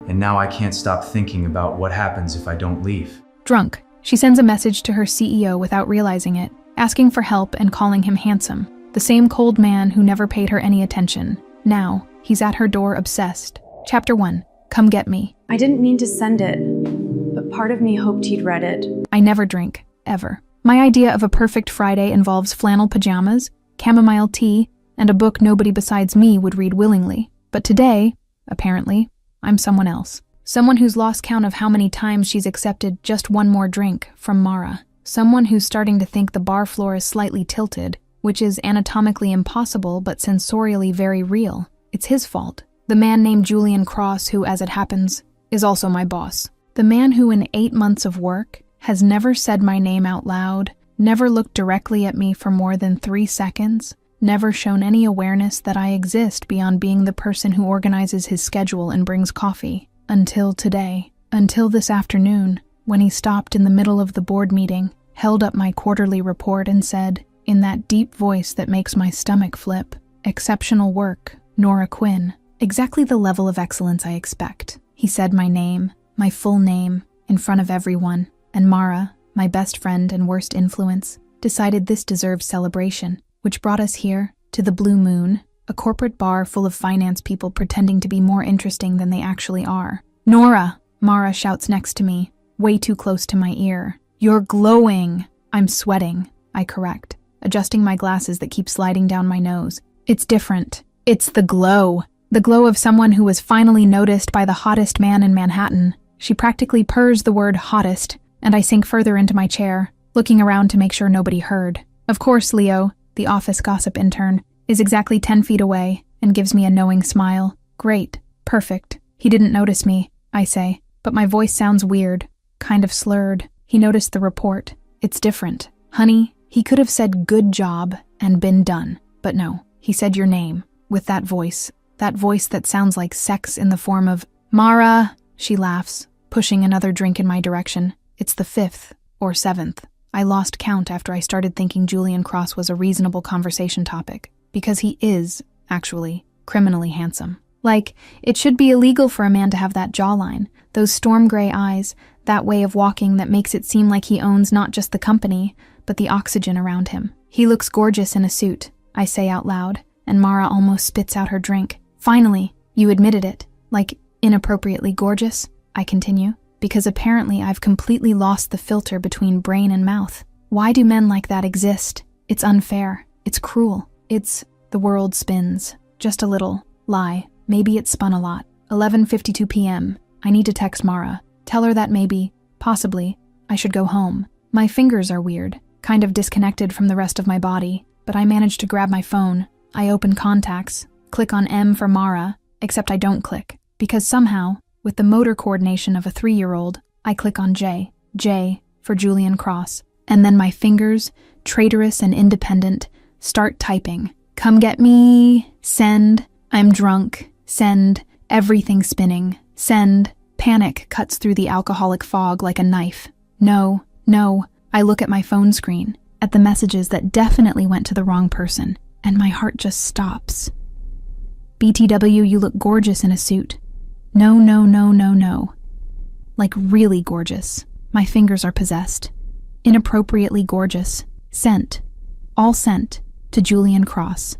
And now I can't stop thinking about what happens if I don't leave. Drunk, she sends a message to her CEO without realizing it, asking for help and calling him handsome. The same cold man who never paid her any attention. Now, he's at her door obsessed. Chapter 1. Come Get Me. I didn't mean to send it, but part of me hoped he'd read it. I never drink, ever. My idea of a perfect Friday involves flannel pajamas, chamomile tea, and a book nobody besides me would read willingly. But today, apparently, I'm someone else. Someone who's lost count of how many times she's accepted just one more drink from Mara. Someone who's starting to think the bar floor is slightly tilted, which is anatomically impossible but sensorially very real. It's his fault. The man named Julian Cross, who, as it happens, is also my boss. The man who in 8 months of work has never said my name out loud, never looked directly at me for more than 3 seconds, never shown any awareness that I exist beyond being the person who organizes his schedule and brings coffee. Until today. Until this afternoon, when he stopped in the middle of the board meeting, held up my quarterly report and said, in that deep voice that makes my stomach flip, "Exceptional work, Nora Quinn." Exactly the level of excellence I expect. He said my name, my full name, in front of everyone, and Mara, my best friend and worst influence, decided this deserved celebration, which brought us here, to the Blue Moon, a corporate bar full of finance people pretending to be more interesting than they actually are. "Nora!" Mara shouts next to me, way too close to my ear. "You're glowing!" I'm sweating, I correct, adjusting my glasses that keep sliding down my nose. It's different. It's the glow. The glow of someone who was finally noticed by the hottest man in Manhattan. She practically purrs the word hottest, and I sink further into my chair, looking around to make sure nobody heard. Of course, Leo, the office gossip intern, is exactly 10 feet away and gives me a knowing smile. Great. Perfect. He didn't notice me, I say, but my voice sounds weird, kind of slurred. He noticed the report. It's different. Honey, he could have said good job and been done, but no, he said your name, with that voice that sounds like sex in the form of, "Mara," she laughs, pushing another drink in my direction. It's the 5th or 7th. I lost count after I started thinking Julian Cross was a reasonable conversation topic, because he is, actually, criminally handsome. Like, it should be illegal for a man to have that jawline, those storm gray eyes, that way of walking that makes it seem like he owns not just the company, but the oxygen around him. He looks gorgeous in a suit, I say out loud, and Mara almost spits out her drink. Finally, you admitted it. Like, inappropriately gorgeous, I continue, because apparently I've completely lost the filter between brain and mouth. Why do men like that exist? It's unfair. It's cruel. It's, the world spins. Just a little. Lie. Maybe it spun a lot. 11:52 p.m. I need to text Mara. Tell her that maybe, possibly, I should go home. My fingers are weird, kind of disconnected from the rest of my body, but I manage to grab my phone. I open contacts, click on M for Mara, except I don't click, because somehow, with the motor coordination of a 3-year-old, I click on J for Julian Cross, and then my fingers, traitorous and independent, start typing. Come get me, send, I'm drunk, send, everything spinning, send, panic cuts through the alcoholic fog like a knife. No, I look at my phone screen, at the messages that definitely went to the wrong person, and my heart just stops. BTW, you look gorgeous in a suit. No. Like really gorgeous. My fingers are possessed. Inappropriately gorgeous. Sent. All sent to Julian Cross.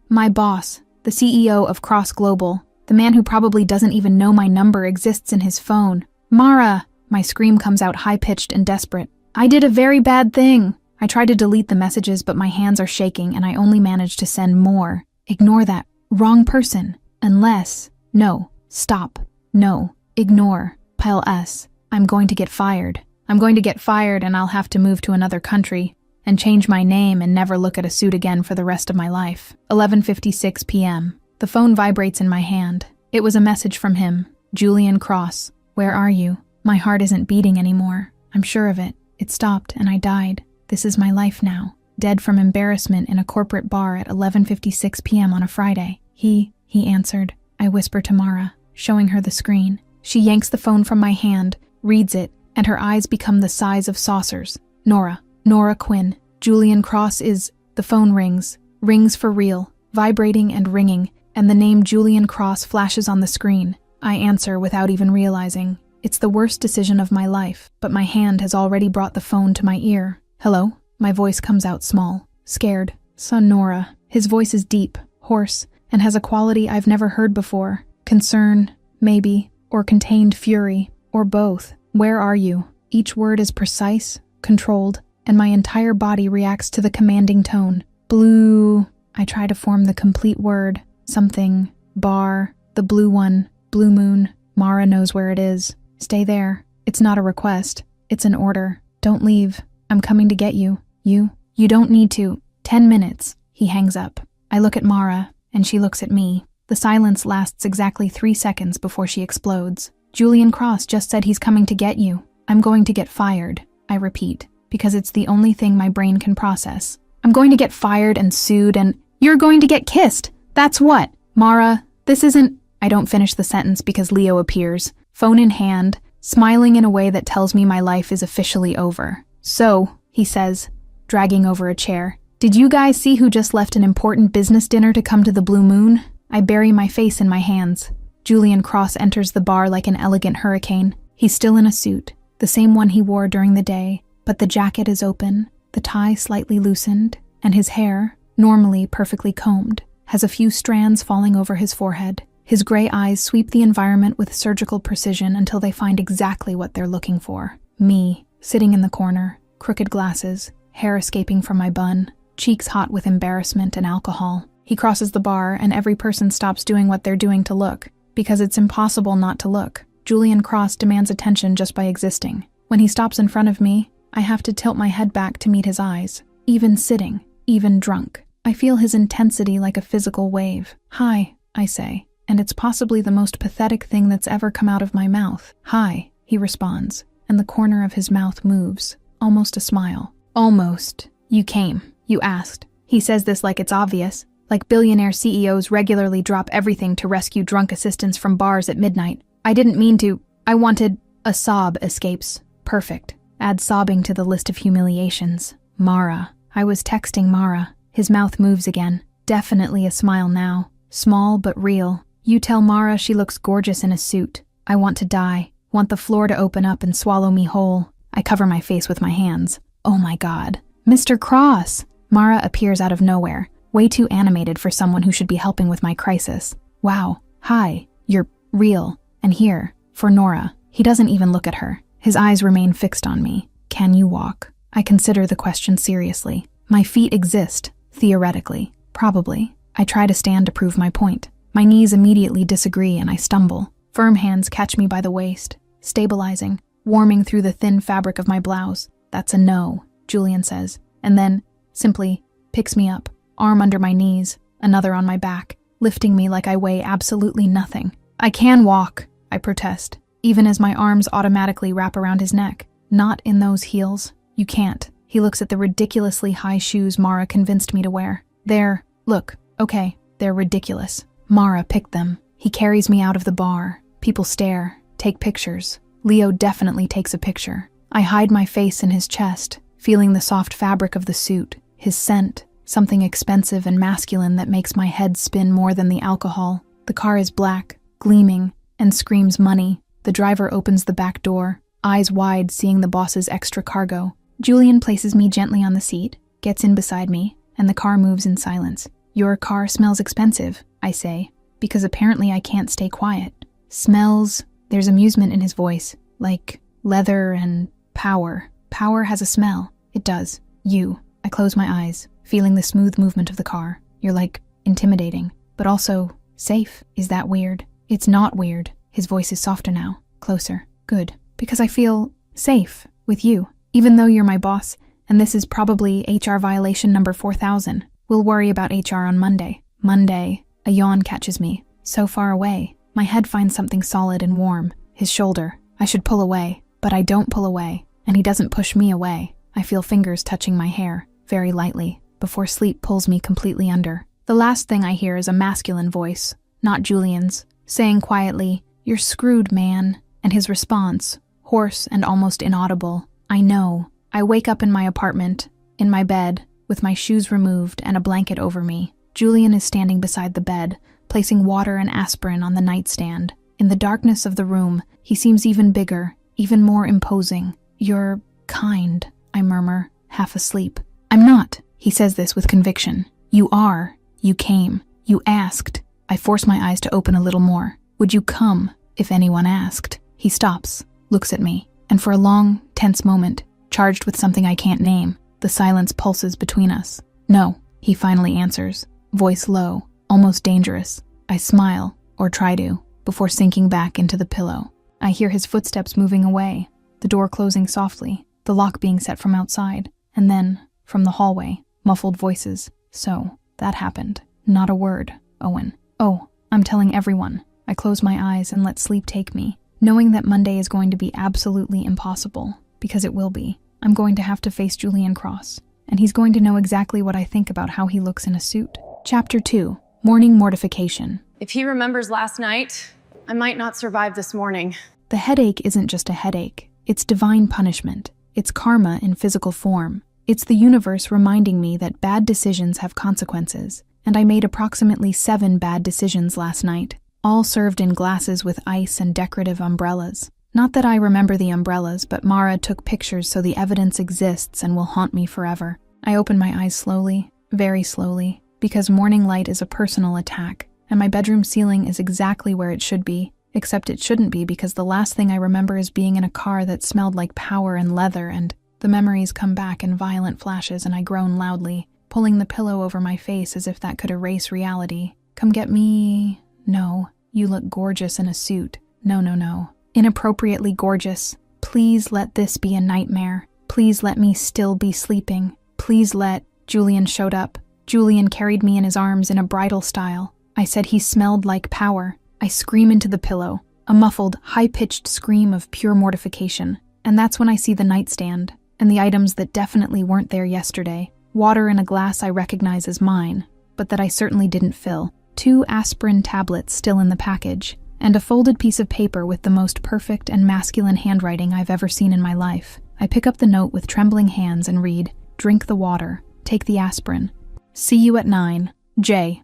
My boss, the CEO of Cross Global, the man who probably doesn't even know my number exists in his phone. Mara! My scream comes out high-pitched and desperate. I did a very bad thing. I try to delete the messages, but my hands are shaking and I only manage to send more. Ignore that. Wrong person. Unless. No. Stop. No. Ignore. Pile S. I'm going to get fired. I'm going to get fired and I'll have to move to another country and change my name and never look at a suit again for the rest of my life. 11:56 p.m. The phone vibrates in my hand. It was a message from him. Julian Cross. Where are you? My heart isn't beating anymore. I'm sure of it. It stopped and I died. This is my life now. Dead from embarrassment in a corporate bar at 11:56 p.m. on a Friday. He answered. I whisper to Mara, showing her the screen. She yanks the phone from my hand, reads it, and her eyes become the size of saucers. Nora Quinn. Julian Cross is... The phone rings. Rings for real. Vibrating and ringing, and the name Julian Cross flashes on the screen. I answer without even realizing. It's the worst decision of my life, but my hand has already brought the phone to my ear. Hello? My voice comes out small, scared. Son Nora. His voice is deep, hoarse, and has a quality I've never heard before. Concern, maybe, or contained fury, or both. Where are you? Each word is precise, controlled, and my entire body reacts to the commanding tone. Blue. I try to form the complete word. Something. Bar. The blue one. Blue moon. Mara knows where it is. Stay there. It's not a request. It's an order. Don't leave. I'm coming to get you. You don't need to. 10 minutes. He hangs up. I look at Mara, and she looks at me. The silence lasts exactly 3 seconds before she explodes. Julian Cross just said he's coming to get you. I'm going to get fired, I repeat, because it's the only thing my brain can process. I'm going to get fired and sued and you're going to get kissed. That's what? Mara, this isn't... I don't finish the sentence because Leo appears, phone in hand, smiling in a way that tells me my life is officially over. So, he says, dragging over a chair, did you guys see who just left an important business dinner to come to the Blue Moon? I bury my face in my hands. Julian Cross enters the bar like an elegant hurricane. He's still in a suit, the same one he wore during the day, but the jacket is open, the tie slightly loosened, and his hair, normally perfectly combed, has a few strands falling over his forehead. His gray eyes sweep the environment with surgical precision until they find exactly what they're looking for. Me, sitting in the corner, crooked glasses, hair escaping from my bun, cheeks hot with embarrassment and alcohol. He crosses the bar and every person stops doing what they're doing to look, because it's impossible not to look. Julian Cross demands attention just by existing. When he stops in front of me, I have to tilt my head back to meet his eyes. Even sitting, even drunk. I feel his intensity like a physical wave. Hi, I say, and it's possibly the most pathetic thing that's ever come out of my mouth. Hi, he responds, and the corner of his mouth moves. Almost a smile. Almost. You came. You asked. He says this like it's obvious, like billionaire CEOs regularly drop everything to rescue drunk assistants from bars at midnight. I didn't mean to. I wanted... A sob escapes. Perfect. Add sobbing to the list of humiliations. Mara. I was texting Mara. His mouth moves again. Definitely a smile now. Small but real. You tell Mara she looks gorgeous in a suit. I want to die. Want the floor to open up and swallow me whole. I cover my face with my hands. Oh my God. Mr. Cross! Mara appears out of nowhere, way too animated for someone who should be helping with my crisis. Wow. Hi. You're real. And here, for Nora. He doesn't even look at her. His eyes remain fixed on me. Can you walk? I consider the question seriously. My feet exist, theoretically. Probably. I try to stand to prove my point. My knees immediately disagree and I stumble. Firm hands catch me by the waist, stabilizing, warming through the thin fabric of my blouse. That's a no, Julian says, and then, simply, picks me up, arm under my knees, another on my back, lifting me like I weigh absolutely nothing. I can walk, I protest, even as my arms automatically wrap around his neck. Not in those heels. You can't. He looks at the ridiculously high shoes Mara convinced me to wear. Look, okay, they're ridiculous. Mara picked them. He carries me out of the bar. People stare, take pictures. Leo definitely takes a picture. I hide my face in his chest, feeling the soft fabric of the suit, his scent, something expensive and masculine that makes my head spin more than the alcohol. The car is black, gleaming, and screams money. The driver opens the back door, eyes wide seeing the boss's extra cargo. Julian places me gently on the seat, gets in beside me, and the car moves in silence. Your car smells expensive, I say, because apparently I can't stay quiet. Smells... There's amusement in his voice, like leather and power. Power has a smell. It does. You. I close my eyes, feeling the smooth movement of the car. You're like intimidating, but also safe. Is that weird? It's not weird. His voice is softer now, closer. Good. Because I feel safe with you, even though you're my boss, and this is probably HR violation number 4000. We'll worry about HR on Monday. Monday. A yawn catches me. So far away. My head finds something solid and warm. His shoulder. I should pull away, but I don't pull away, and he doesn't push me away. I feel fingers touching my hair, very lightly, before sleep pulls me completely under. The last thing I hear is a masculine voice, not Julian's, saying quietly, "You're screwed, man," and his response, hoarse and almost inaudible, "I know." I wake up in my apartment, in my bed, with my shoes removed and a blanket over me. Julian is standing beside the bed, placing water and aspirin on the nightstand. In the darkness of the room, he seems even bigger, even more imposing. "You're kind," I murmur, half asleep. "I'm not." He says this with conviction. "You are. You came. You asked." I force my eyes to open a little more. "Would you come if anyone asked?" He stops, looks at me, and for a long, tense moment, charged with something I can't name, the silence pulses between us. "No," he finally answers, voice low, almost dangerous. I smile, or try to, before sinking back into the pillow. I hear his footsteps moving away, the door closing softly, the lock being set from outside, and then, from the hallway, muffled voices. "So, that happened. Not a word, Owen." "Oh, I'm telling everyone." I close my eyes and let sleep take me, knowing that Monday is going to be absolutely impossible, because it will be. I'm going to have to face Julian Cross, and he's going to know exactly what I think about how he looks in a suit. Chapter 2. Morning Mortification. If he remembers last night, I might not survive this morning. The headache isn't just a headache. It's divine punishment. It's karma in physical form. It's the universe reminding me that bad decisions have consequences, and I made approximately 7 bad decisions last night, all served in glasses with ice and decorative umbrellas. Not that I remember the umbrellas, but Mara took pictures so the evidence exists and will haunt me forever. I open my eyes slowly, very slowly, because morning light is a personal attack, and my bedroom ceiling is exactly where it should be, except it shouldn't be because the last thing I remember is being in a car that smelled like power and leather, and the memories come back in violent flashes and I groan loudly, pulling the pillow over my face as if that could erase reality. "Come get me." "No, you look gorgeous in a suit." "No, no, no. Inappropriately gorgeous. Please let this be a nightmare. Please let me still be sleeping. Please let..." Julian showed up. Julian carried me in his arms in a bridal style. I said he smelled like power. I scream into the pillow, a muffled, high-pitched scream of pure mortification. And that's when I see the nightstand, and the items that definitely weren't there yesterday. Water in a glass I recognize as mine, but that I certainly didn't fill. 2 aspirin tablets still in the package, and a folded piece of paper with the most perfect and masculine handwriting I've ever seen in my life. I pick up the note with trembling hands and read, "Drink the water. Take the aspirin. See you at 9. J.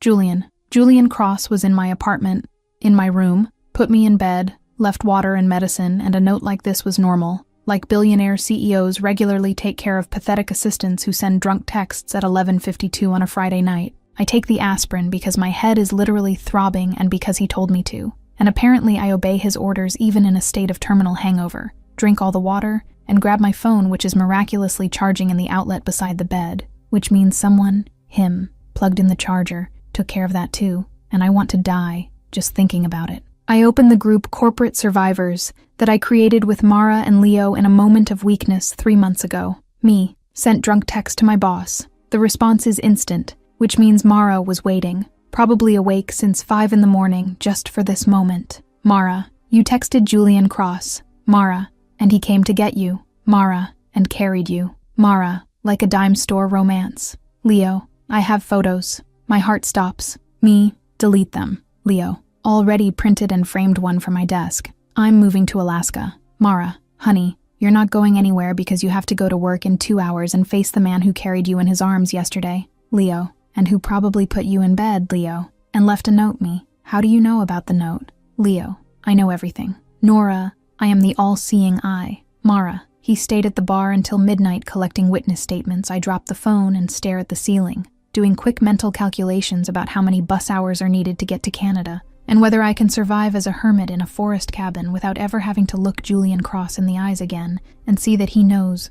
Julian. Julian Cross was in my apartment, in my room, put me in bed, left water and medicine, and a note like this was normal. Like billionaire CEOs regularly take care of pathetic assistants who send drunk texts at 11:52 on a Friday night. I take the aspirin because my head is literally throbbing and because he told me to. And apparently I obey his orders even in a state of terminal hangover. Drink all the water, and grab my phone, which is miraculously charging in the outlet beside the bed. Which means someone, him, plugged in the charger, took care of that too, and I want to die just thinking about it. I open the group Corporate Survivors that I created with Mara and Leo in a moment of weakness 3 months ago. Me, sent drunk text to my boss. The response is instant, which means Mara was waiting, probably awake since 5 in the morning just for this moment. Mara, you texted Julian Cross. Mara, and he came to get you. Mara, and carried you. Mara, like a dime store romance. Leo, I have photos. My heart stops. Me, delete them. Leo, already printed and framed one for my desk. I'm moving to Alaska. Mara, honey, you're not going anywhere because you have to go to work in 2 hours and face the man who carried you in his arms yesterday. Leo, and who probably put you in bed, Leo, and left a note me. How do you know about the note? Leo, I know everything. Nora, I am the all-seeing eye. Mara, he stayed at the bar until midnight collecting witness statements. I drop the phone and stare at the ceiling, doing quick mental calculations about how many bus hours are needed to get to Canada, and whether I can survive as a hermit in a forest cabin without ever having to look Julian Cross in the eyes again and see that he knows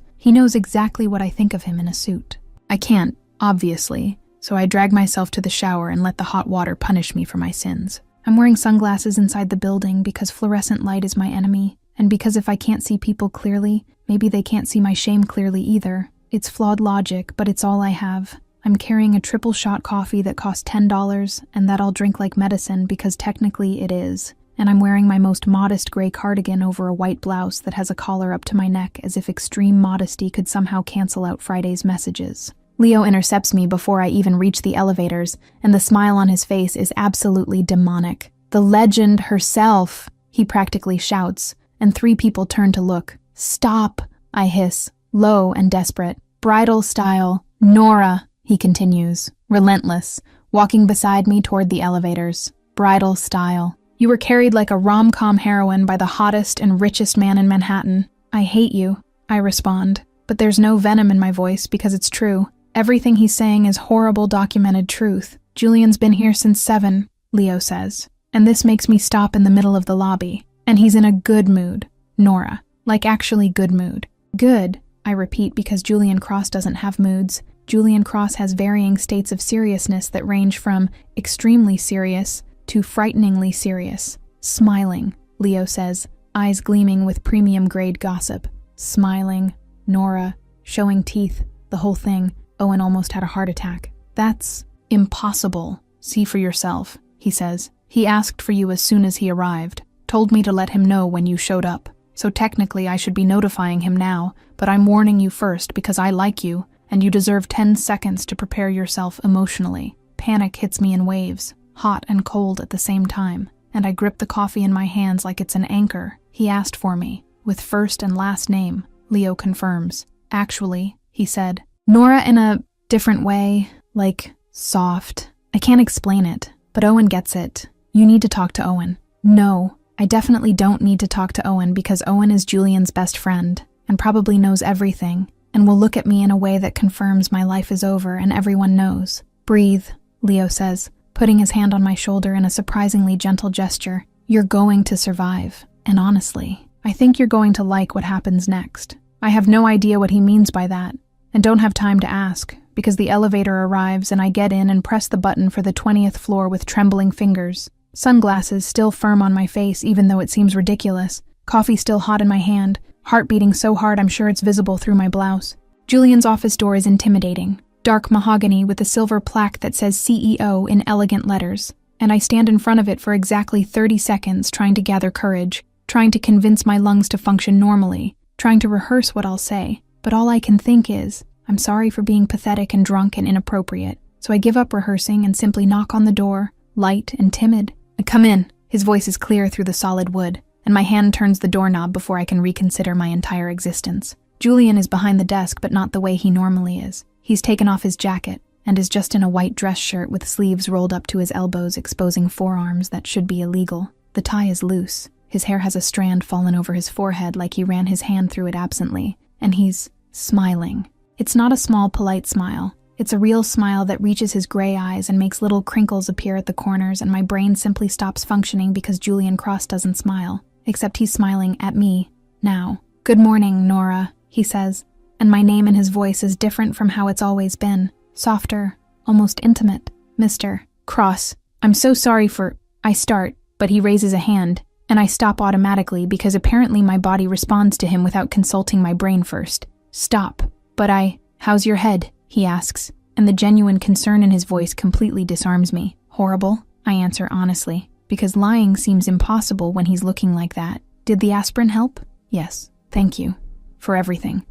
exactly what I think of him in a suit. I can't, obviously, so I drag myself to the shower and let the hot water punish me for my sins. I'm wearing sunglasses inside the building because fluorescent light is my enemy, and because if I can't see people clearly, maybe they can't see my shame clearly either. It's flawed logic, but it's all I have. I'm carrying a triple shot coffee that costs $10 and that I'll drink like medicine because technically it is. And I'm wearing my most modest gray cardigan over a white blouse that has a collar up to my neck as if extreme modesty could somehow cancel out Friday's messages. Leo intercepts me before I even reach the elevators, and the smile on his face is absolutely demonic. "The legend herself," he practically shouts, and 3 people turn to look. "Stop," I hiss, low and desperate. "Bridal style. Nora," he continues, relentless, walking beside me toward the elevators. "Bridal style. You were carried like a rom-com heroine by the hottest and richest man in Manhattan. I hate you, I respond. But there's no venom in my voice because it's true. Everything he's saying is horrible documented truth. Julian's been here since 7, Leo says. And this makes me stop in the middle of the lobby. And he's in a good mood. Nora. Like actually good mood. Good, I repeat because Julian Cross doesn't have moods. Julian Cross has varying states of seriousness that range from extremely serious to frighteningly serious. Smiling, Leo says, eyes gleaming with premium-grade gossip. Smiling, Nora, showing teeth, the whole thing. Owen almost had a heart attack. That's impossible. See for yourself, he says. He asked for you as soon as he arrived. Told me to let him know when you showed up. So technically I should be notifying him now, but I'm warning you first because I like you, and you deserve 10 seconds to prepare yourself emotionally. Panic hits me in waves, hot and cold at the same time, and I grip the coffee in my hands like it's an anchor. He asked for me, with first and last name, Leo confirms. Actually, he said. Nora in a different way, like soft. I can't explain it, but Owen gets it. You need to talk to Owen. No, I definitely don't need to talk to Owen because Owen is Julian's best friend and probably knows everything and will look at me in a way that confirms my life is over and everyone knows. Breathe, Leo says, putting his hand on my shoulder in a surprisingly gentle gesture. You're going to survive. And honestly, I think you're going to like what happens next. I have no idea what he means by that and don't have time to ask because the elevator arrives and I get in and press the button for the 20th floor with trembling fingers. Sunglasses still firm on my face even though it seems ridiculous. Coffee still hot in my hand. Heart beating so hard I'm sure it's visible through my blouse. Julian's office door is intimidating. Dark mahogany with a silver plaque that says CEO in elegant letters. And I stand in front of it for exactly 30 seconds trying to gather courage, trying to convince my lungs to function normally, trying to rehearse what I'll say. But all I can think is, I'm sorry for being pathetic and drunk and inappropriate. So I give up rehearsing and simply knock on the door, light and timid. Come in. His voice is clear through the solid wood, and my hand turns the doorknob before I can reconsider my entire existence. Julian is behind the desk, but not the way he normally is. He's taken off his jacket and is just in a white dress shirt with sleeves rolled up to his elbows, exposing forearms that should be illegal. The tie is loose. His hair has a strand fallen over his forehead like he ran his hand through it absently, and he's smiling. It's not a small, polite smile. It's a real smile that reaches his gray eyes and makes little crinkles appear at the corners, and my brain simply stops functioning because Julian Cross doesn't smile. Except he's smiling at me, now. Good morning, Nora, he says, and my name in his voice is different from how it's always been. Softer, almost intimate. Mr. Cross, I'm so sorry for... I start, but he raises a hand, and I stop automatically because apparently my body responds to him without consulting my brain first. Stop. But how's your head? He asks, and the genuine concern in his voice completely disarms me. Horrible, I answer honestly, because lying seems impossible when he's looking like that. Did the aspirin help? Yes, thank you. For everything.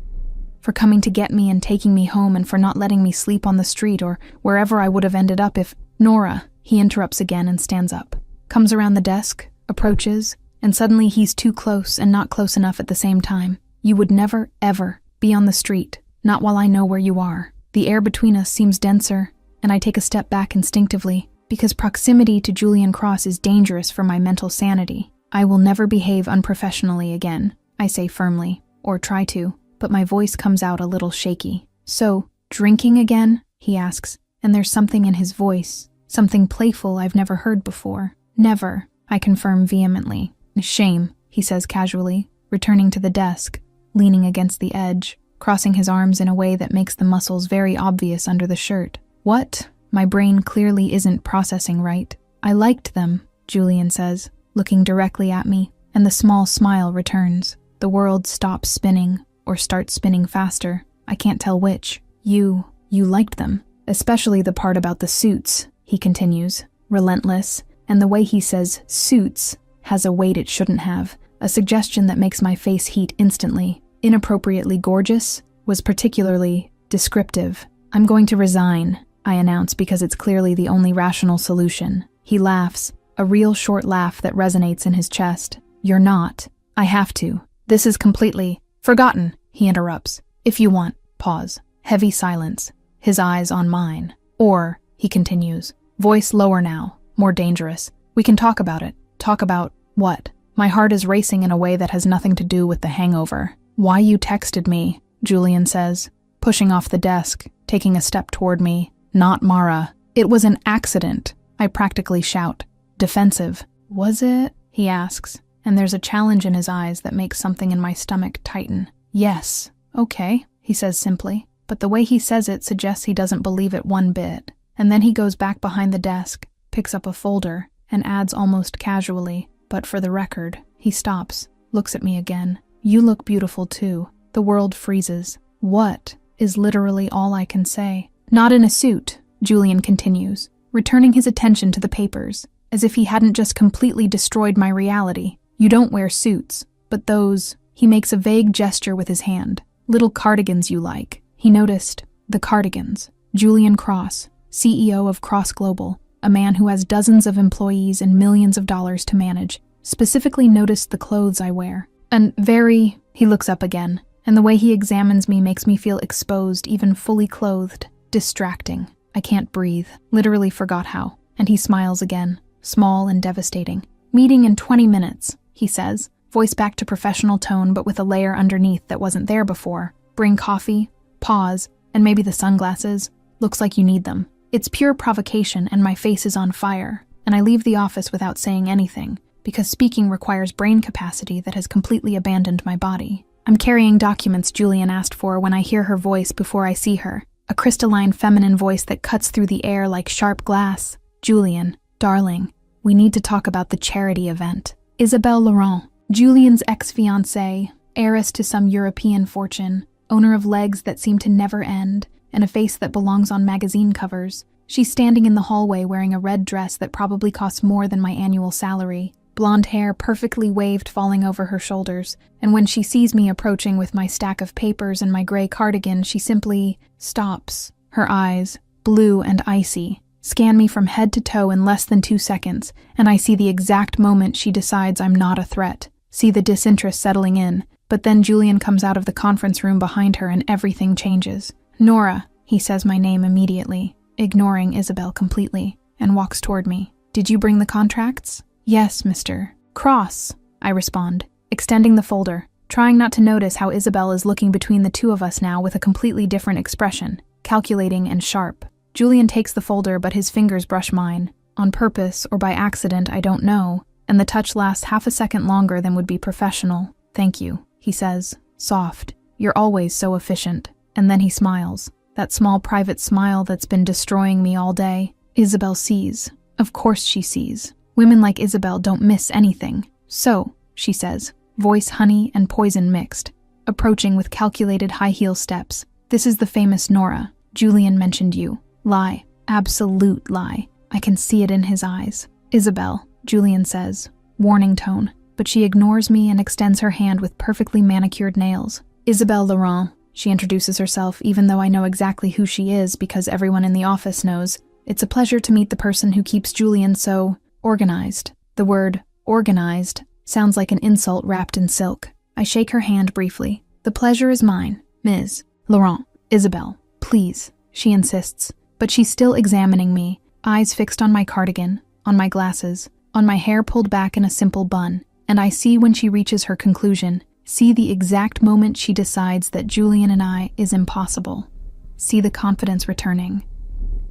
For coming to get me and taking me home and for not letting me sleep on the street or wherever I would have ended up if... Nora, he interrupts again and stands up. Comes around the desk, approaches, and suddenly he's too close and not close enough at the same time. You would never, ever be on the street, not while I know where you are. The air between us seems denser, and I take a step back instinctively, because proximity to Julian Cross is dangerous for my mental sanity. I will never behave unprofessionally again, I say firmly, or try to, but my voice comes out a little shaky. So, drinking again? He asks, and there's something in his voice, something playful I've never heard before. Never, I confirm vehemently. Shame, he says casually, returning to the desk, leaning against the edge, crossing his arms in a way that makes the muscles very obvious under the shirt. What? My brain clearly isn't processing right. I liked them, Julian says, looking directly at me, and the small smile returns. The world stops spinning, or starts spinning faster. I can't tell which. You liked them. Especially the part about the suits, he continues, relentless, and the way he says suits has a weight it shouldn't have, a suggestion that makes my face heat instantly. Inappropriately gorgeous was particularly descriptive. I'm going to resign, I announce because it's clearly the only rational solution. He laughs, a real short laugh that resonates in his chest. You're not. I have to. This is completely forgotten, he interrupts. If you want. Pause. Heavy silence. His eyes on mine. Or, he continues, voice lower now, more dangerous. We can talk about it. Talk about what? My heart is racing in a way that has nothing to do with the hangover. Why you texted me, Julian says, pushing off the desk, taking a step toward me. Not Mara. It was an accident, I practically shout. Defensive. Was it? He asks, and there's a challenge in his eyes that makes something in my stomach tighten. Yes. Okay, he says simply, but the way he says it suggests he doesn't believe it one bit. And then he goes back behind the desk, picks up a folder, and adds almost casually, but for the record. He stops, looks at me again. You look beautiful too. The world freezes. What? Is literally all I can say. Not in a suit, Julian continues, returning his attention to the papers, as if he hadn't just completely destroyed my reality. You don't wear suits, but those, he makes a vague gesture with his hand. Little cardigans you like. He noticed the cardigans. Julian Cross, CEO of Cross Global, a man who has dozens of employees and millions of dollars to manage, specifically noticed the clothes I wear. He looks up again, and the way he examines me makes me feel exposed, even fully clothed. Distracting. I can't breathe. Literally forgot how. And he smiles again, small and devastating. Meeting in 20 minutes, he says, voice back to professional tone but with a layer underneath that wasn't there before. Bring coffee, pause, and maybe the sunglasses. Looks like you need them. It's pure provocation and my face is on fire, and I leave the office without saying anything, because speaking requires brain capacity that has completely abandoned my body. I'm carrying documents Julian asked for when I hear her voice before I see her. A crystalline feminine voice that cuts through the air like sharp glass. Julian, darling, we need to talk about the charity event. Isabelle Laurent, Julian's ex-fiancée, heiress to some European fortune, owner of legs that seem to never end, and a face that belongs on magazine covers. She's standing in the hallway wearing a red dress that probably costs more than my annual salary. Blonde hair perfectly waved falling over her shoulders, and when she sees me approaching with my stack of papers and my gray cardigan, she simply stops. Her eyes, blue and icy, scan me from head to toe in less than 2 seconds, and I see the exact moment she decides I'm not a threat. See the disinterest settling in, but then Julian comes out of the conference room behind her and everything changes. Nora, he says my name immediately, ignoring Isabel completely, and walks toward me. Did you bring the contracts? Yes, Mr. Cross, I respond, extending the folder, trying not to notice how Isabel is looking between the two of us now with a completely different expression, calculating and sharp. Julian takes the folder, but his fingers brush mine. On purpose or by accident, I don't know, and the touch lasts half a second longer than would be professional. Thank you, he says, soft. You're always so efficient. And then he smiles, that small private smile that's been destroying me all day. Isabel sees. Of course she sees. Women like Isabel don't miss anything. So, she says, voice honey and poison mixed, approaching with calculated high heel steps. This is the famous Nora. Julian mentioned you. Lie. Absolute lie. I can see it in his eyes. Isabel, Julian says, warning tone, but she ignores me and extends her hand with perfectly manicured nails. Isabelle Laurent, she introduces herself even though I know exactly who she is because everyone in the office knows. It's a pleasure to meet the person who keeps Julian so organized. The word organized sounds like an insult wrapped in silk. I shake her hand briefly. The pleasure is mine, Ms. Laurent. Isabel, please, she insists, but she's still examining me, eyes fixed on my cardigan, on my glasses, on my hair pulled back in a simple bun, and I see when she reaches her conclusion, see the exact moment she decides that Julian and I is impossible. See the confidence returning.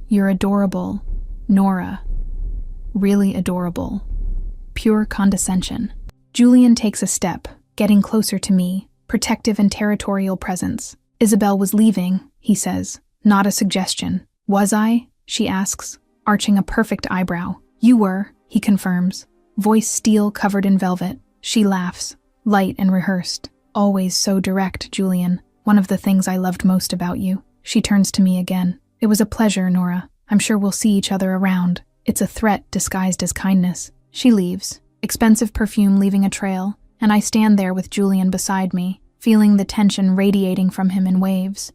You're adorable, Nora. Really adorable. Pure condescension. Julian takes a step, getting closer to me, protective and territorial presence. Isabel was leaving, he says. Not a suggestion. Was I? She asks, arching a perfect eyebrow. You were, he confirms. Voice steel covered in velvet. She laughs, light and rehearsed. Always so direct, Julian. One of the things I loved most about you. She turns to me again. It was a pleasure, Nora. I'm sure we'll see each other around. It's a threat disguised as kindness. She leaves, expensive perfume leaving a trail, and I stand there with Julian beside me, feeling the tension radiating from him in waves.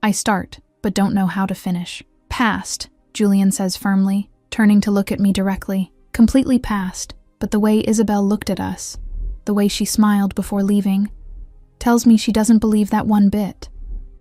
I start, but don't know how to finish. Past, Julian says firmly, turning to look at me directly. Completely past, but the way Isabel looked at us, the way she smiled before leaving, tells me she doesn't believe that one bit.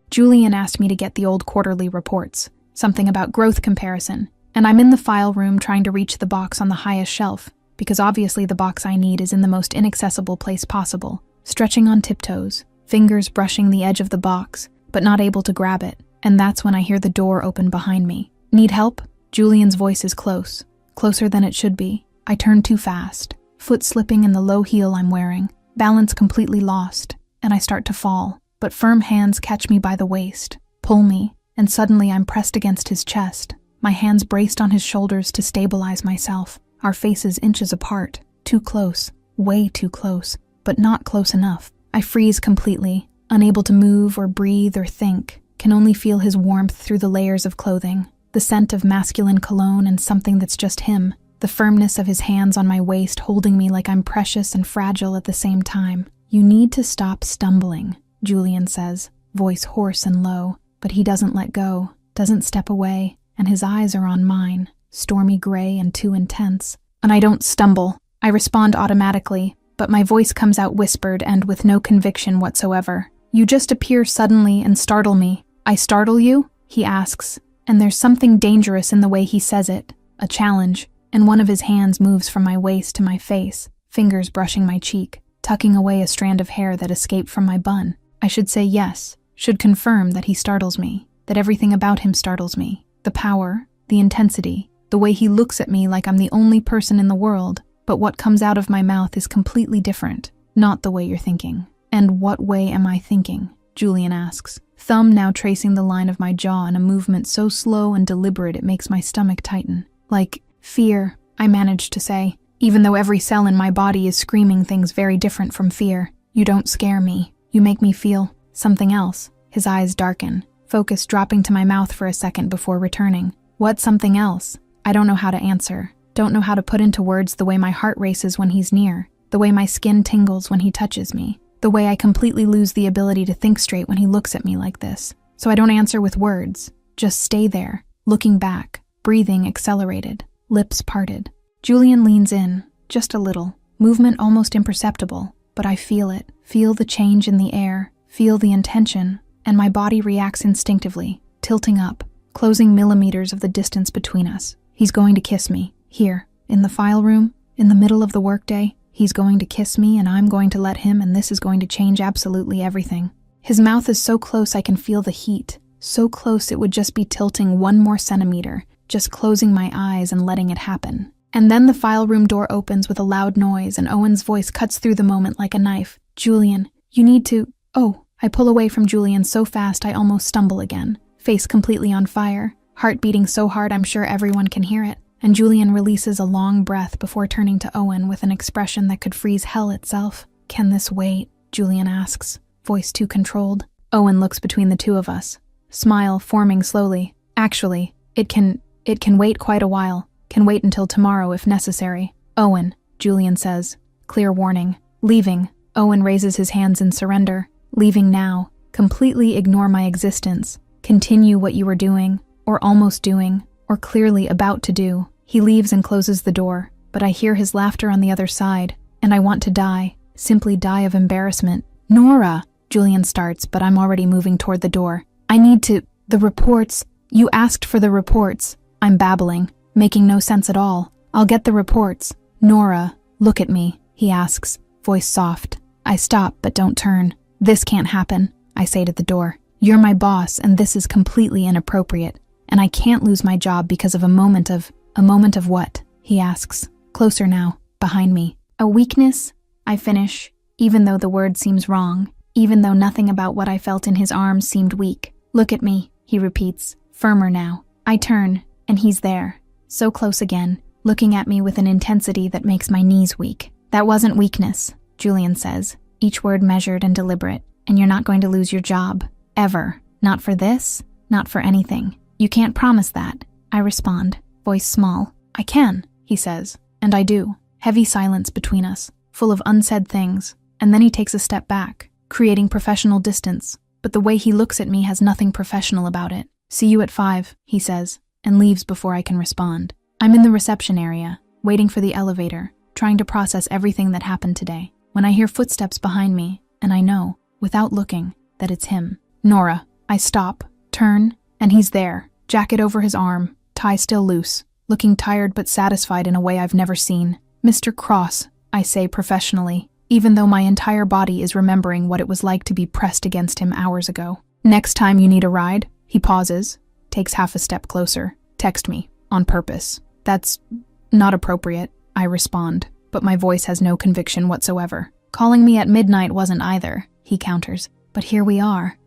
Julian asked me to get the old quarterly reports, something about growth comparison, and I'm in the file room trying to reach the box on the highest shelf. because obviously the box I need is in the most inaccessible place possible. Stretching on tiptoes, fingers brushing the edge of the box, but not able to grab it. And that's when I hear the door open behind me. Need help? Julian's voice is close. Closer than it should be. I turn too fast, foot slipping in the low heel I'm wearing, balance completely lost, and I start to fall. But firm hands catch me by the waist, pull me, and suddenly I'm pressed against his chest, my hands braced on his shoulders to stabilize myself, our faces inches apart, too close, way too close, but not close enough. I freeze completely, unable to move or breathe or think, can only feel his warmth through the layers of clothing, the scent of masculine cologne and something that's just him, the firmness of his hands on my waist holding me like I'm precious and fragile at the same time. You need to stop stumbling, Julian says, voice hoarse and low, but he doesn't let go, doesn't step away, and his eyes are on mine, stormy gray and too intense. And I don't stumble. I respond automatically, but my voice comes out whispered and with no conviction whatsoever. You just appear suddenly and startle me. I startle you? He asks, and there's something dangerous in the way he says it, a challenge, and one of his hands moves from my waist to my face, fingers brushing my cheek, tucking away a strand of hair that escaped from my bun. I should say yes, should confirm that he startles me, that everything about him startles me. The power, the intensity, the way he looks at me like I'm the only person in the world, but what comes out of my mouth is completely different, not the way you're thinking. And what way am I thinking? Julian asks, thumb now tracing the line of my jaw in a movement so slow and deliberate it makes my stomach tighten. Like, fear, I managed to say, even though every cell in my body is screaming things very different from fear. You don't scare me. You make me feel something else. His eyes darken, focus dropping to my mouth for a second before returning. What something else? I don't know how to answer. Don't know how to put into words the way my heart races when he's near, the way my skin tingles when he touches me, the way I completely lose the ability to think straight when he looks at me like this. So I don't answer with words, just stay there, looking back, breathing accelerated, lips parted. Julian leans in, just a little, movement almost imperceptible, but I feel it, feel the change in the air, feel the intention, and my body reacts instinctively, tilting up, closing millimeters of the distance between us. He's going to kiss me, here, in the file room, in the middle of the workday. He's going to kiss me and I'm going to let him, and this is going to change absolutely everything. His mouth is so close I can feel the heat, so close it would just be tilting 1 more centimeter, just closing my eyes and letting it happen. And then the file room door opens with a loud noise and Owen's voice cuts through the moment like a knife. Julian, you need to... Oh, I pull away from Julian so fast I almost stumble again, face completely on fire, heart beating so hard I'm sure everyone can hear it. And Julian releases a long breath before turning to Owen with an expression that could freeze hell itself. Can this wait? Julian asks, voice too controlled. Owen looks between the two of us, smile forming slowly. Actually, it can wait quite a while. Can wait until tomorrow if necessary. Owen, Julian says, clear warning. Leaving. Owen raises his hands in surrender. Leaving now. Completely ignore my existence. Continue what you were doing, or almost doing, or clearly about to do. He leaves and closes the door, but I hear his laughter on the other side, and I want to die. Simply die of embarrassment. Nora! Julian starts, but I'm already moving toward the door. I need to... The reports. You asked for the reports. I'm babbling, making no sense at all. I'll get the reports. Nora, look at me, he asks, voice soft. I stop but don't turn. This can't happen, I say to the door. You're my boss and this is completely inappropriate. And I can't lose my job because of a moment of what? He asks, closer now, behind me. A weakness? I finish, even though the word seems wrong, even though nothing about what I felt in his arms seemed weak. Look at me, he repeats, firmer now. I turn, and he's there, so close again, looking at me with an intensity that makes my knees weak. That wasn't weakness, Julian says, each word measured and deliberate, and you're not going to lose your job. Ever. Not for this, not for anything. You can't promise that, I respond, voice small. I can, he says, and I do. Heavy silence between us, full of unsaid things, and then he takes a step back, creating professional distance, but the way he looks at me has nothing professional about it. See you at 5, he says, and leaves before I can respond. I'm in the reception area, waiting for the elevator, trying to process everything that happened today, when I hear footsteps behind me, and I know, without looking, that it's him. Nora. I stop, turn, and he's there, jacket over his arm, tie still loose, looking tired but satisfied in a way I've never seen. Mr. Cross, I say professionally, even though my entire body is remembering what it was like to be pressed against him hours ago. Next time you need a ride, he pauses, takes half a step closer. Text me, on purpose. That's not appropriate, I respond, but my voice has no conviction whatsoever. Calling me at midnight wasn't either, he counters. But here we are,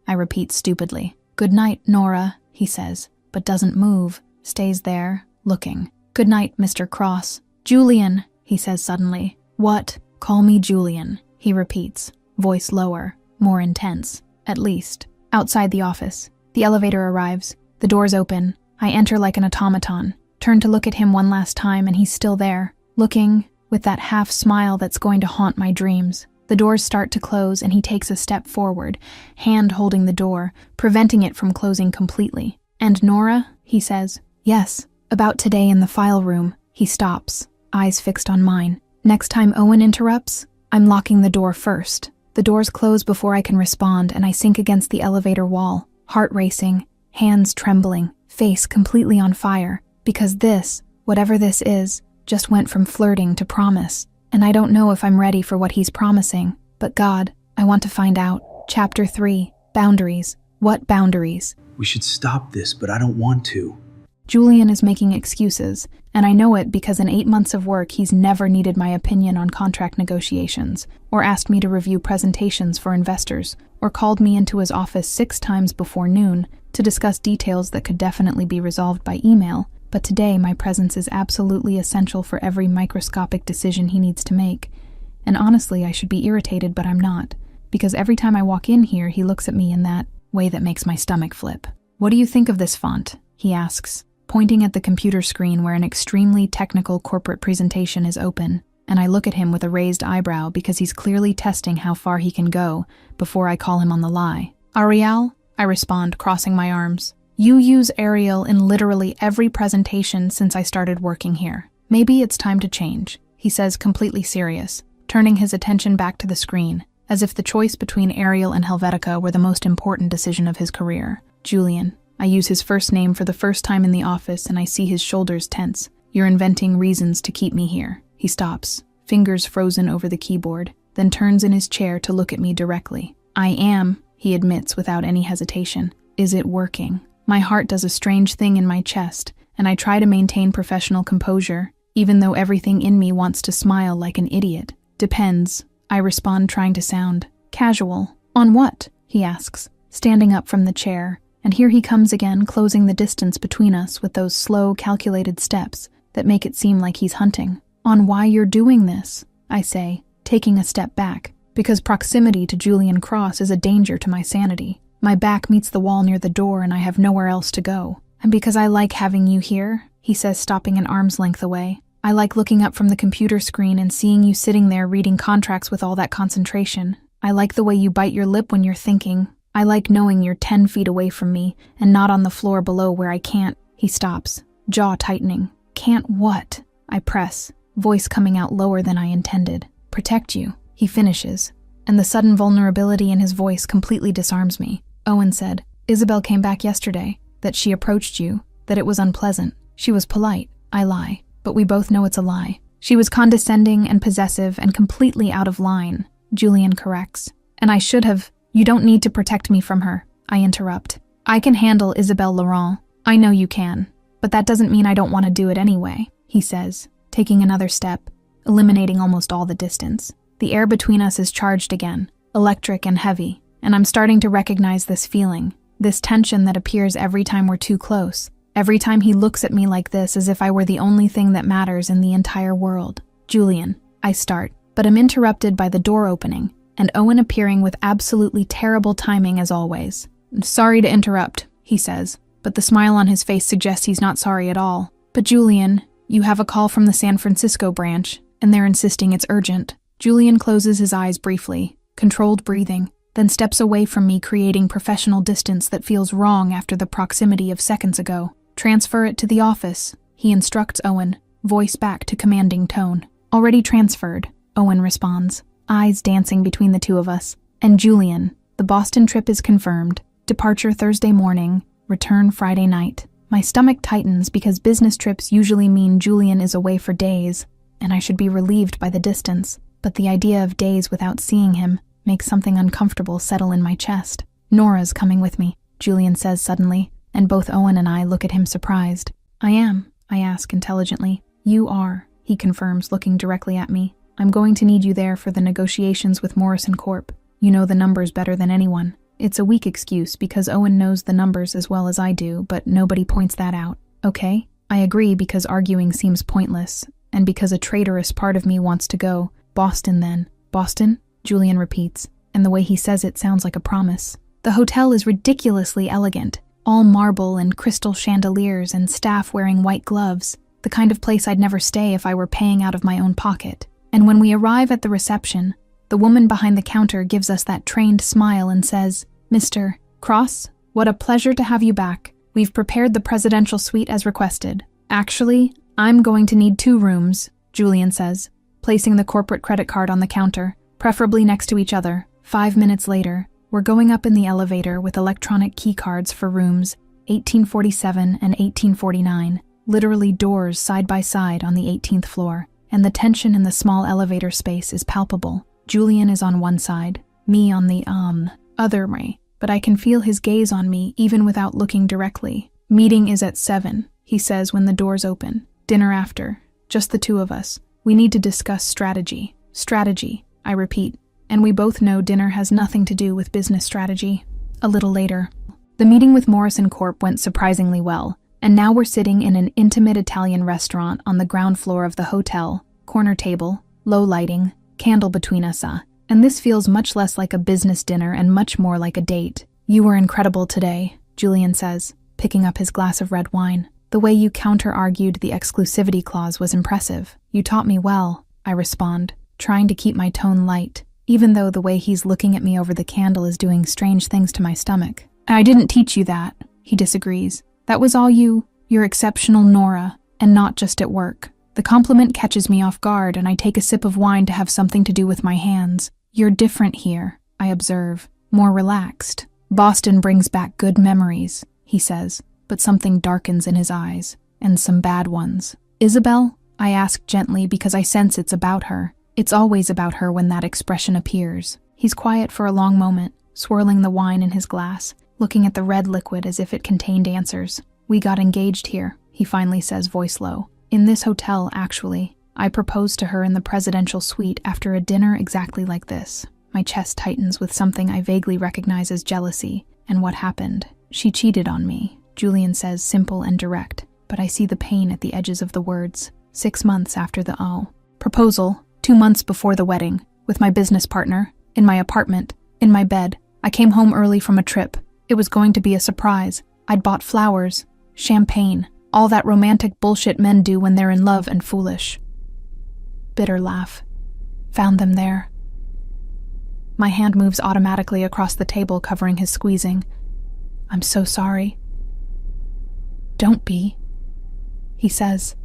I repeat stupidly. Good night, Nora, he says, but doesn't move, stays there, looking. Good night, Mr. Cross. Julian, he says suddenly. What? Call me Julian, he repeats, voice lower, more intense, at least. Outside the office, the elevator arrives, the doors open. I enter like an automaton, turn to look at him one last time, and he's still there, looking with that half smile that's going to haunt my dreams. The doors start to close, and he takes a step forward, hand holding the door, preventing it from closing completely. And Nora, he says. Yes, about today in the file room. He stops, eyes fixed on mine. Next time Owen interrupts, I'm locking the door first. The doors close before I can respond, and I sink against the elevator wall, heart racing, hands trembling, face completely on fire, because this, whatever this is, just went from flirting to promise. And I don't know if I'm ready for what he's promising, but God, I want to find out. Chapter 3, Boundaries. What boundaries? We should stop this, but I don't want to. Julian is making excuses, and I know it because in 8 months of work he's never needed my opinion on contract negotiations, or asked me to review presentations for investors, or called me into his office 6 times before noon to discuss details that could definitely be resolved by email. But today my presence is absolutely essential for every microscopic decision he needs to make. And honestly, I should be irritated, but I'm not, because every time I walk in here he looks at me in that way that makes my stomach flip. What do you think of this font? He asks, pointing at the computer screen where an extremely technical corporate presentation is open, and I look at him with a raised eyebrow because he's clearly testing how far he can go before I call him on the lie. Ariel? I respond, crossing my arms. You use Ariel in literally every presentation since I started working here. Maybe it's time to change, he says, completely serious, turning his attention back to the screen, as if the choice between Ariel and Helvetica were the most important decision of his career. Julian. I use his first name for the first time in the office, and I see his shoulders tense. You're inventing reasons to keep me here. He stops, fingers frozen over the keyboard, then turns in his chair to look at me directly. I am, he admits without any hesitation. Is it working? My heart does a strange thing in my chest, and I try to maintain professional composure, even though everything in me wants to smile like an idiot. Depends, I respond, trying to sound casual. On what? He asks, standing up from the chair, and here he comes again, closing the distance between us with those slow, calculated steps that make it seem like he's hunting. On why you're doing this, I say, taking a step back, because proximity to Julian Cross is a danger to my sanity. My back meets the wall near the door, and I have nowhere else to go. And because I like having you here, he says, stopping an arm's length away. I like looking up from the computer screen and seeing you sitting there reading contracts with all that concentration. I like the way you bite your lip when you're thinking. I like knowing you're 10 feet away from me and not on the floor below where I can't. He stops, jaw tightening. Can't what? I press, voice coming out lower than I intended. Protect you, he finishes, and the sudden vulnerability in his voice completely disarms me. Owen said, Isabel came back yesterday, that she approached you, that it was unpleasant. She was polite. I lie, but we both know it's a lie. She was condescending and possessive and completely out of line, Julian corrects. And I should have. You don't need to protect me from her, I interrupt. I can handle Isabelle Laurent. I know you can, but that doesn't mean I don't want to do it anyway, he says, taking another step, eliminating almost all the distance. The air between us is charged again, electric and heavy, and I'm starting to recognize this feeling, this tension that appears every time we're too close, every time he looks at me like this as if I were the only thing that matters in the entire world. Julian, I start, but am interrupted by the door opening, and Owen appearing with absolutely terrible timing as always. Sorry to interrupt, he says, but the smile on his face suggests he's not sorry at all. But Julian, you have a call from the San Francisco branch, and they're insisting it's urgent. Julian closes his eyes briefly, controlled breathing, then steps away from me, creating professional distance that feels wrong after the proximity of seconds ago. Transfer it to the office, he instructs Owen, voice back to commanding tone. Already transferred, Owen responds, eyes dancing between the two of us. And Julian, the Boston trip is confirmed. Departure Thursday morning, return Friday night. My stomach tightens because business trips usually mean Julian is away for days, and I should be relieved by the distance, but the idea of days without seeing him makes something uncomfortable settle in my chest. Nora's coming with me, Julian says suddenly, and both Owen and I look at him surprised. I am, I ask intelligently. You are, he confirms, looking directly at me. I'm going to need you there for the negotiations with Morrison Corp. You know the numbers better than anyone. It's a weak excuse because Owen knows the numbers as well as I do, but nobody points that out. Okay? I agree because arguing seems pointless, and because a traitorous part of me wants to go. Boston then. Boston? Julian repeats, and the way he says it sounds like a promise. The hotel is ridiculously elegant, all marble and crystal chandeliers and staff wearing white gloves, the kind of place I'd never stay if I were paying out of my own pocket. And when we arrive at the reception, the woman behind the counter gives us that trained smile and says, Mr. Cross, what a pleasure to have you back. We've prepared the presidential suite as requested. Actually, I'm going to need 2 rooms, Julian says, placing the corporate credit card on the counter, preferably next to each other. 5 minutes later, we're going up in the elevator with electronic key cards for rooms 1847 and 1849, literally doors side by side on the 18th floor, and the tension in the small elevator space is palpable. Julian is on one side, me on the, other way, but I can feel his gaze on me even without looking directly. Meeting is at 7, he says when the doors open. Dinner after. Just the 2 of us. We need to discuss strategy. Strategy, I repeat, and we both know dinner has nothing to do with business strategy. A little later. The meeting with Morrison Corp went surprisingly well, and now we're sitting in an intimate Italian restaurant on the ground floor of the hotel, corner table, low lighting, candle between us, and this feels much less like a business dinner and much more like a date. You were incredible today, Julian says, picking up his glass of red wine. The way you counter-argued the exclusivity clause was impressive. You taught me well, I respond, trying to keep my tone light, even though the way he's looking at me over the candle is doing strange things to my stomach. I didn't teach you that, he disagrees. That was all you're exceptional Nora, and not just at work. The compliment catches me off guard, and I take a sip of wine to have something to do with my hands. You're different here, I observe, more relaxed. Boston brings back good memories, he says, but something darkens in his eyes, and some bad ones. Isabel? I ask gently because I sense it's about her. It's always about her when that expression appears. He's quiet for a long moment, swirling the wine in his glass, looking at the red liquid as if it contained answers. We got engaged here, he finally says, voice low. In this hotel, actually. I proposed to her in the presidential suite after a dinner exactly like this. My chest tightens with something I vaguely recognize as jealousy. And what happened? She cheated on me, Julian says, simple and direct, but I see the pain at the edges of the words. 6 months after the proposal, 2 months before the wedding, with my business partner, in my apartment, in my bed. I came home early from a trip. It was going to be a surprise. I'd bought flowers, champagne, all that romantic bullshit men do when they're in love and foolish. Bitter laugh. Found them there. My hand moves automatically across the table, covering his squeezing. I'm so sorry. Don't be, he says,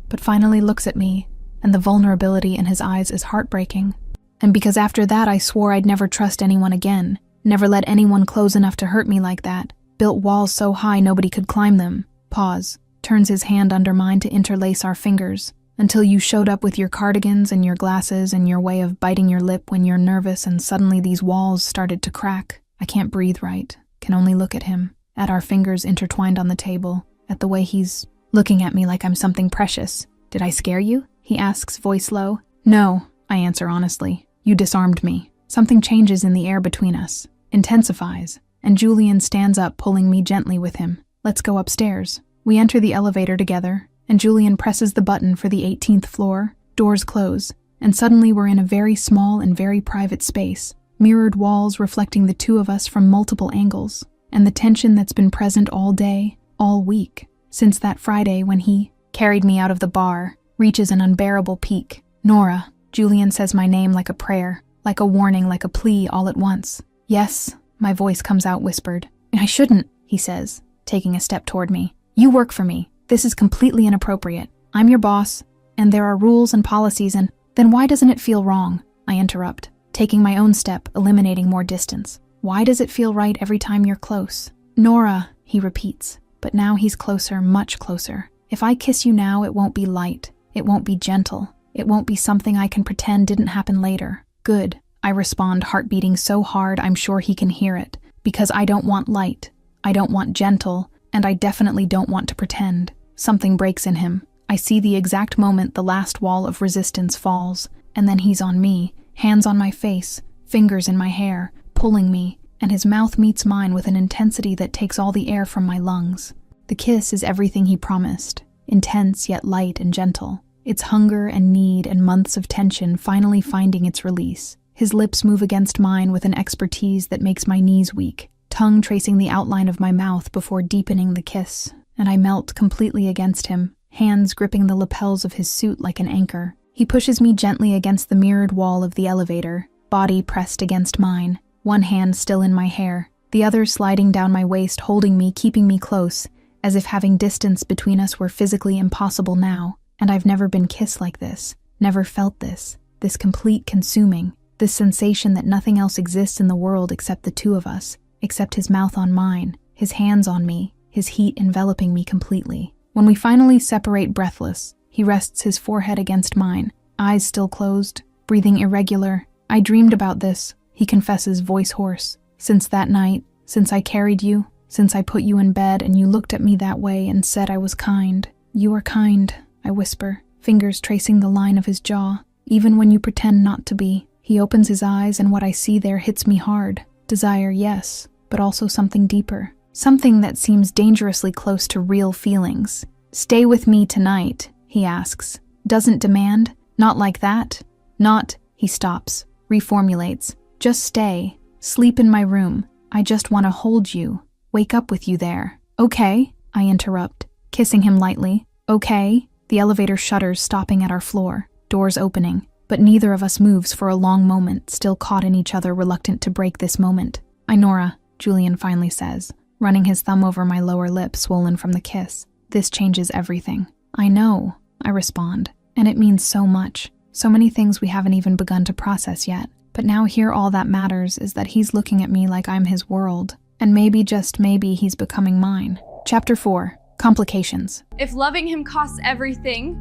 but finally looks at me, and the vulnerability in his eyes is heartbreaking. And because after that I swore I'd never trust anyone again, never let anyone close enough to hurt me like that, built walls so high nobody could climb them. Pause, turns his hand under mine to interlace our fingers, until you showed up with your cardigans and your glasses and your way of biting your lip when you're nervous, and suddenly these walls started to crack. I can't breathe right, can only look at him, at our fingers intertwined on the table, at the way he's looking at me like I'm something precious. Did I scare you? He asks, voice low. No, I answer honestly. You disarmed me. Something changes in the air between us, intensifies, and Julian stands up, pulling me gently with him. Let's go upstairs. We enter the elevator together, and Julian presses the button for the 18th floor. Doors close, and suddenly we're in a very small and very private space, mirrored walls reflecting the 2 of us from multiple angles, and the tension that's been present all day, all week, since that Friday when he carried me out of the bar, reaches an unbearable peak. Nora, Julian says my name like a prayer, like a warning, like a plea all at once. Yes, my voice comes out whispered. I shouldn't, he says, taking a step toward me. You work for me. This is completely inappropriate. I'm your boss, and there are rules and policies, and then why doesn't it feel wrong? I interrupt, taking my own step, eliminating more distance. Why does it feel right every time you're close? Nora, he repeats, But now he's closer, much closer. If I kiss you now, it won't be light. It won't be gentle. It won't be something I can pretend didn't happen later. Good, I respond, heart beating so hard I'm sure he can hear it. Because I don't want light. I don't want gentle. And I definitely don't want to pretend. Something breaks in him. I see the exact moment the last wall of resistance falls. And then he's on me, hands on my face, fingers in my hair, pulling me, and his mouth meets mine with an intensity that takes all the air from my lungs. The kiss is everything he promised, intense yet light and gentle. It's hunger and need and months of tension finally finding its release. His lips move against mine with an expertise that makes my knees weak, tongue tracing the outline of my mouth before deepening the kiss, and I melt completely against him, hands gripping the lapels of his suit like an anchor. He pushes me gently against the mirrored wall of the elevator, body pressed against mine, one hand still in my hair, the other sliding down my waist, holding me, keeping me close, as if having distance between us were physically impossible now. And I've never been kissed like this, never felt this complete consuming, this sensation that nothing else exists in the world except the two of us, except his mouth on mine, his hands on me, his heat enveloping me completely. When we finally separate breathless, he rests his forehead against mine, eyes still closed, breathing irregular. I dreamed about this, he confesses, voice hoarse. Since that night, since I carried you, since I put you in bed and you looked at me that way and said I was kind. You are kind, I whisper, fingers tracing the line of his jaw, even when you pretend not to be. He opens his eyes and what I see there hits me hard. Desire, yes, but also something deeper. Something that seems dangerously close to real feelings. Stay with me tonight, he asks. Doesn't demand. Not like that. Not, he stops, reformulates. Just stay. Sleep in my room. I just want to hold you. Wake up with you there. Okay, I interrupt, kissing him lightly. Okay. The elevator shutters, stopping at our floor, doors opening, but neither of us moves for a long moment, still caught in each other, reluctant to break this moment. Nora, Julian finally says, running his thumb over my lower lip, swollen from the kiss. This changes everything. I know, I respond, and it means so much. So many things we haven't even begun to process yet. But now here all that matters is that he's looking at me like I'm his world. And maybe, just maybe, he's becoming mine. Chapter 4. Complications. If loving him costs everything,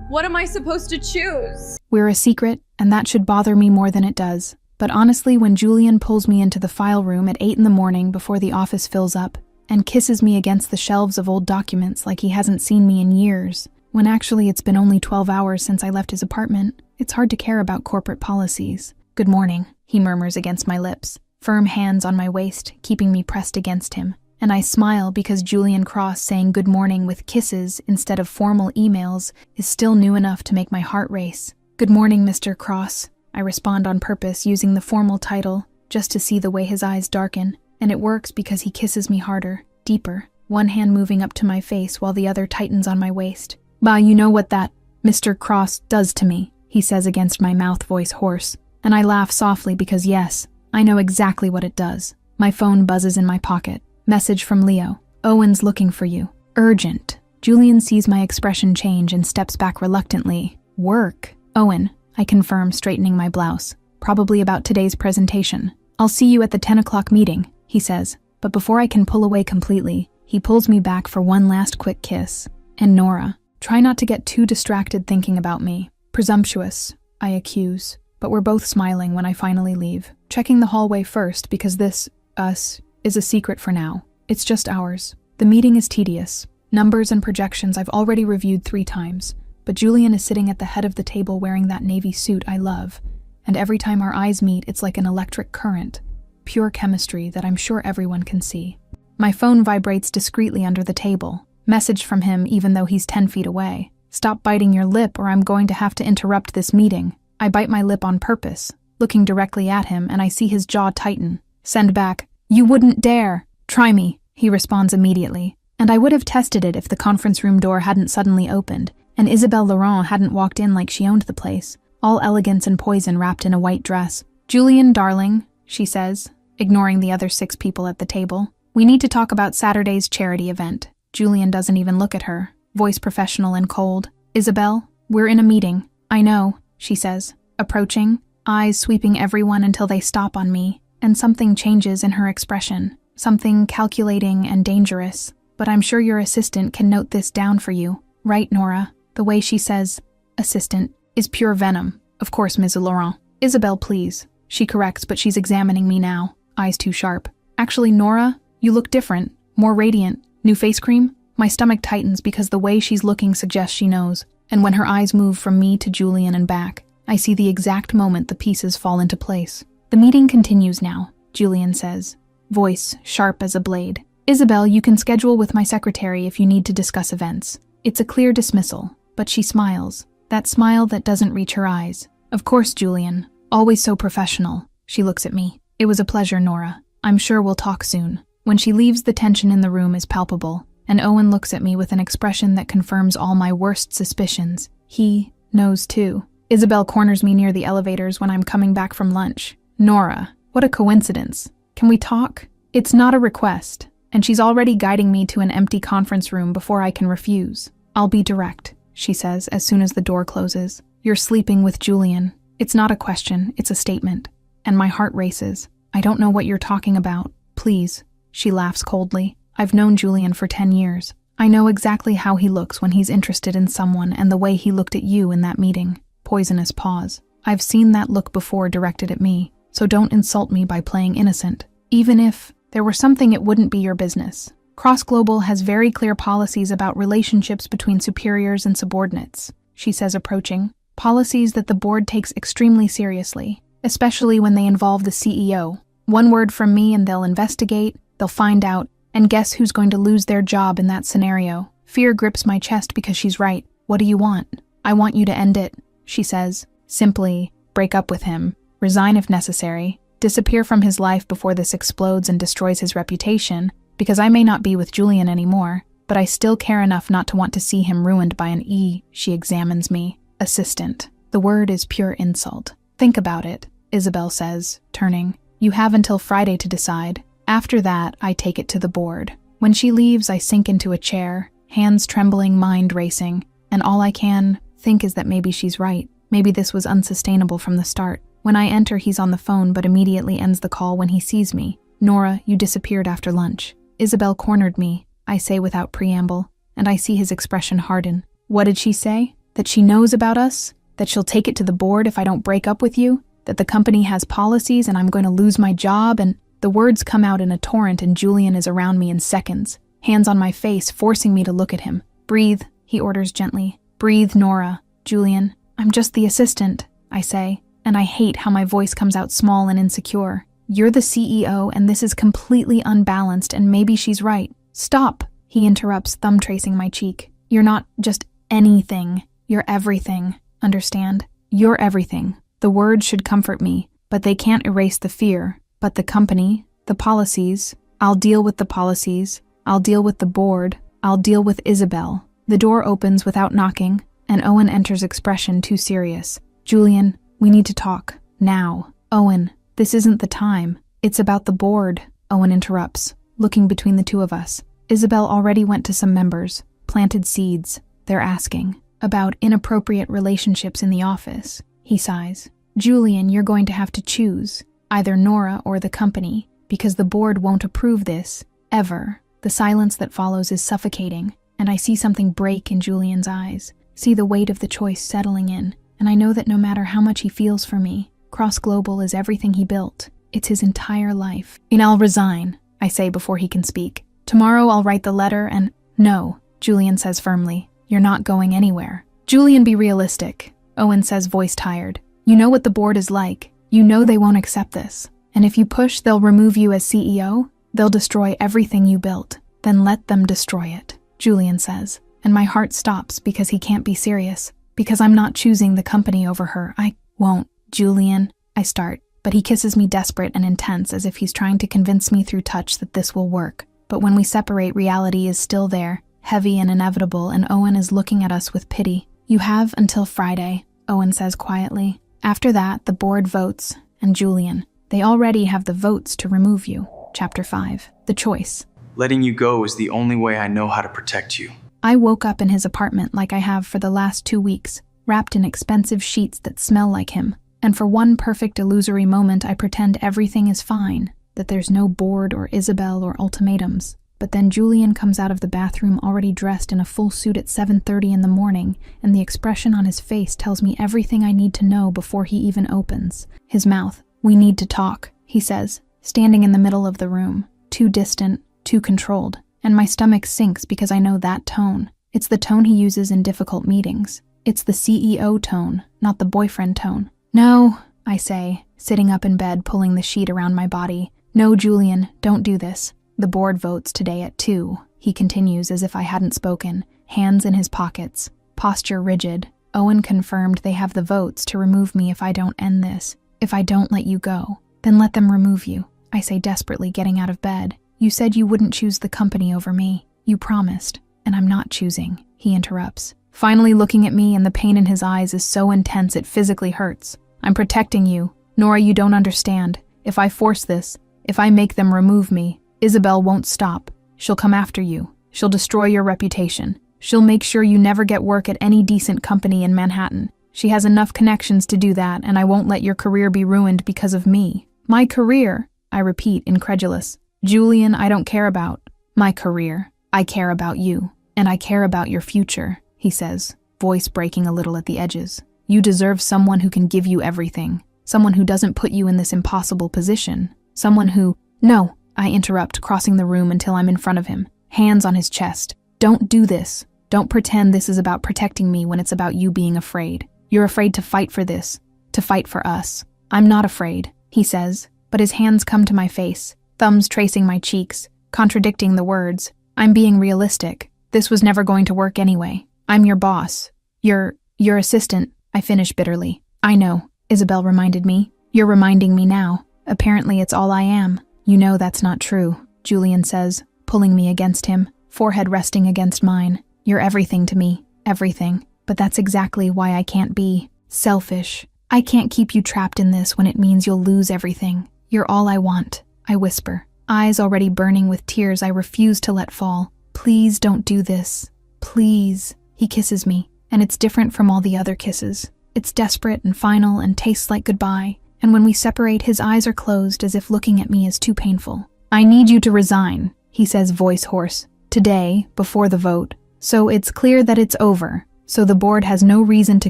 what am I supposed to choose? We're a secret, and that should bother me more than it does. But honestly, when Julian pulls me into the file room at 8 in the morning before the office fills up, and kisses me against the shelves of old documents like he hasn't seen me in years, when actually it's been only 12 hours since I left his apartment, it's hard to care about corporate policies. Good morning, he murmurs against my lips, firm hands on my waist, keeping me pressed against him. And I smile because Julian Cross saying good morning with kisses instead of formal emails is still new enough to make my heart race. Good morning, Mr. Cross. I respond on purpose, using the formal title, just to see the way his eyes darken. And it works because he kisses me harder, deeper, one hand moving up to my face while the other tightens on my waist. Bah, you know what that, Mr. Cross, does to me, he says against my mouth, voice hoarse. And I laugh softly because yes, I know exactly what it does. My phone buzzes in my pocket. Message from Leo. Owen's looking for you. Urgent. Julian sees my expression change and steps back reluctantly. Work. Owen, I confirm, straightening my blouse. Probably about today's presentation. I'll see you at the 10 o'clock meeting, he says. But before I can pull away completely, he pulls me back for one last quick kiss. And Nora, try not to get too distracted thinking about me. Presumptuous, I accuse. But we're both smiling when I finally leave. Checking the hallway first because this, us, is a secret for now. It's just ours. The meeting is tedious. Numbers and projections I've already reviewed 3 times. But Julian is sitting at the head of the table wearing that navy suit I love. And every time our eyes meet, it's like an electric current. Pure chemistry that I'm sure everyone can see. My phone vibrates discreetly under the table. Message from him even though he's 10 feet away. Stop biting your lip or I'm going to have to interrupt this meeting. I bite my lip on purpose, looking directly at him, and I see his jaw tighten. Send back. You wouldn't dare. Try me, he responds immediately. And I would have tested it if the conference room door hadn't suddenly opened, and Isabelle Laurent hadn't walked in like she owned the place, all elegance and poison wrapped in a white dress. Julian, darling, she says, ignoring the other 6 people at the table. We need to talk about Saturday's charity event. Julian doesn't even look at her, voice professional and cold. Isabelle, we're in a meeting. I know, she says, approaching, eyes sweeping everyone until they stop on me, and something changes in her expression, something calculating and dangerous. but I'm sure your assistant can note this down for you. Right, Nora? The way she says, assistant, is pure venom. Of course, Ms. Laurent. Isabel, please. She corrects, but she's examining me now, eyes too sharp. Actually, Nora, you look different, more radiant. New face cream? My stomach tightens because the way she's looking suggests she knows, and when her eyes move from me to Julian and back, I see the exact moment the pieces fall into place. The meeting continues now, Julian says, voice sharp as a blade. Isabel, you can schedule with my secretary if you need to discuss events. It's a clear dismissal, but she smiles, that smile that doesn't reach her eyes. Of course, Julian, always so professional. She looks at me. It was a pleasure, Nora. I'm sure we'll talk soon. When she leaves, the tension in the room is palpable, and Owen looks at me with an expression that confirms all my worst suspicions. He knows too. Isabel corners me near the elevators when I'm coming back from lunch. Nora, what a coincidence. Can we talk? It's not a request, and she's already guiding me to an empty conference room before I can refuse. I'll be direct, she says as soon as the door closes. You're sleeping with Julian. It's not a question, it's a statement. And my heart races. I don't know what you're talking about. Please. She laughs coldly. I've known Julian for 10 years. I know exactly how he looks when he's interested in someone and the way he looked at you in that meeting. Poisonous pause. I've seen that look before directed at me, so don't insult me by playing innocent. Even if there were something, it wouldn't be your business. Cross Global has very clear policies about relationships between superiors and subordinates, she says, approaching. Policies that the board takes extremely seriously, especially when they involve the CEO. One word from me and they'll investigate, they'll find out, and guess who's going to lose their job in that scenario? Fear grips my chest because she's right. What do you want? I want you to end it, she says. Simply, break up with him, resign if necessary, disappear from his life before this explodes and destroys his reputation, because I may not be with Julian anymore, but I still care enough not to want to see him ruined by an E. She examines me. Assistant. The word is pure insult. Think about it, Isabel says, turning. You have until Friday to decide. After that, I take it to the board. When she leaves, I sink into a chair, hands trembling, mind racing, and all I can think is that maybe she's right. Maybe this was unsustainable from the start. When I enter, he's on the phone, but immediately ends the call when he sees me. Nora, you disappeared after lunch. Isabel cornered me, I say without preamble, and I see his expression harden. What did she say? That she knows about us? That she'll take it to the board if I don't break up with you? That the company has policies and I'm going to lose my job? And the words come out in a torrent and Julian is around me in seconds, hands on my face, forcing me to look at him. Breathe, he orders gently. Breathe, Nora. Julian, I'm just the assistant, I say, and I hate how my voice comes out small and insecure. You're the CEO and this is completely unbalanced and maybe she's right. Stop, he interrupts, thumb tracing my cheek. You're not just anything. You're everything. Understand? You're everything. The words should comfort me, but they can't erase the fear. But the company, the policies, I'll deal with the policies, I'll deal with the board, I'll deal with Isabel. The door opens without knocking, and Owen enters, expression too serious. Julian, we need to talk. Now. Owen, this isn't the time. It's about the board, Owen interrupts, looking between the two of us. Isabel already went to some members, planted seeds. They're asking about inappropriate relationships in the office. He sighs. Julian, you're going to have to choose, either Nora or the company, because the board won't approve this, ever. The silence that follows is suffocating, and I see something break in Julian's eyes, see the weight of the choice settling in, and I know that no matter how much he feels for me, Cross Global is everything he built. It's his entire life. And I'll resign, I say before he can speak. Tomorrow I'll write the letter and— No, Julian says firmly. You're not going anywhere. Julian, be realistic, Owen says, voice tired. You know what the board is like. You know they won't accept this. And if you push, they'll remove you as CEO. They'll destroy everything you built. Then let them destroy it, Julian says. And my heart stops because he can't be serious. Because I'm not choosing the company over her. I won't. Julian, I start. But he kisses me desperate and intense as if he's trying to convince me through touch that this will work. But when we separate, reality is still there, heavy and inevitable, and Owen is looking at us with pity. You have until Friday, Owen says quietly. After that, the board votes, and Julian, they already have the votes to remove you. Chapter 5. The Choice. Letting you go is the only way I know how to protect you. I woke up in his apartment like I have for the last 2 weeks, wrapped in expensive sheets that smell like him. And for one perfect illusory moment, I pretend everything is fine, that there's no board or Isabel or ultimatums. But then Julian comes out of the bathroom already dressed in a full suit at 7:30 in the morning, and the expression on his face tells me everything I need to know before he even opens. His mouth. "We need to talk," he says, standing in the middle of the room, too distant, too controlled, and my stomach sinks because I know that tone. It's the tone he uses in difficult meetings. It's the CEO tone, not the boyfriend tone. "No," I say, sitting up in bed pulling the sheet around my body. "No, Julian, don't do this. The board votes today at 2, he continues as if I hadn't spoken, hands in his pockets, posture rigid. Owen confirmed they have the votes to remove me if I don't end this. If I don't let you go, then let them remove you, I say desperately, getting out of bed. You said you wouldn't choose the company over me. You promised, and I'm not choosing, he interrupts. Finally looking at me, and the pain in his eyes is so intense it physically hurts. I'm protecting you. Nora, you don't understand. If I force this, if I make them remove me, Isabel won't stop. She'll come after you. She'll destroy your reputation. She'll make sure you never get work at any decent company in Manhattan. She has enough connections to do that, and I won't let your career be ruined because of me. My career, I repeat, incredulous. Julian, I don't care about my career. I care about you, and I care about your future, he says, voice breaking a little at the edges. You deserve someone who can give you everything. Someone who doesn't put you in this impossible position. Someone who... No, I interrupt, crossing the room until I'm in front of him, hands on his chest. Don't do this. Don't pretend this is about protecting me when it's about you being afraid. You're afraid to fight for this, to fight for us. I'm not afraid, he says, but his hands come to my face, thumbs tracing my cheeks, contradicting the words. I'm being realistic. This was never going to work anyway. I'm your boss. Your assistant, I finish bitterly. I know, Isabel reminded me. You're reminding me now. Apparently it's all I am. You know that's not true, Julian says, pulling me against him, forehead resting against mine. You're everything to me, everything. But that's exactly why I can't be selfish. I can't keep you trapped in this when it means you'll lose everything. You're all I want, I whisper, eyes already burning with tears I refuse to let fall. Please don't do this. Please. He kisses me, and it's different from all the other kisses. It's desperate and final and tastes like goodbye. And when we separate, his eyes are closed as if looking at me is too painful. I need you to resign, he says, voice hoarse. Today, before the vote. So it's clear that it's over. So the board has no reason to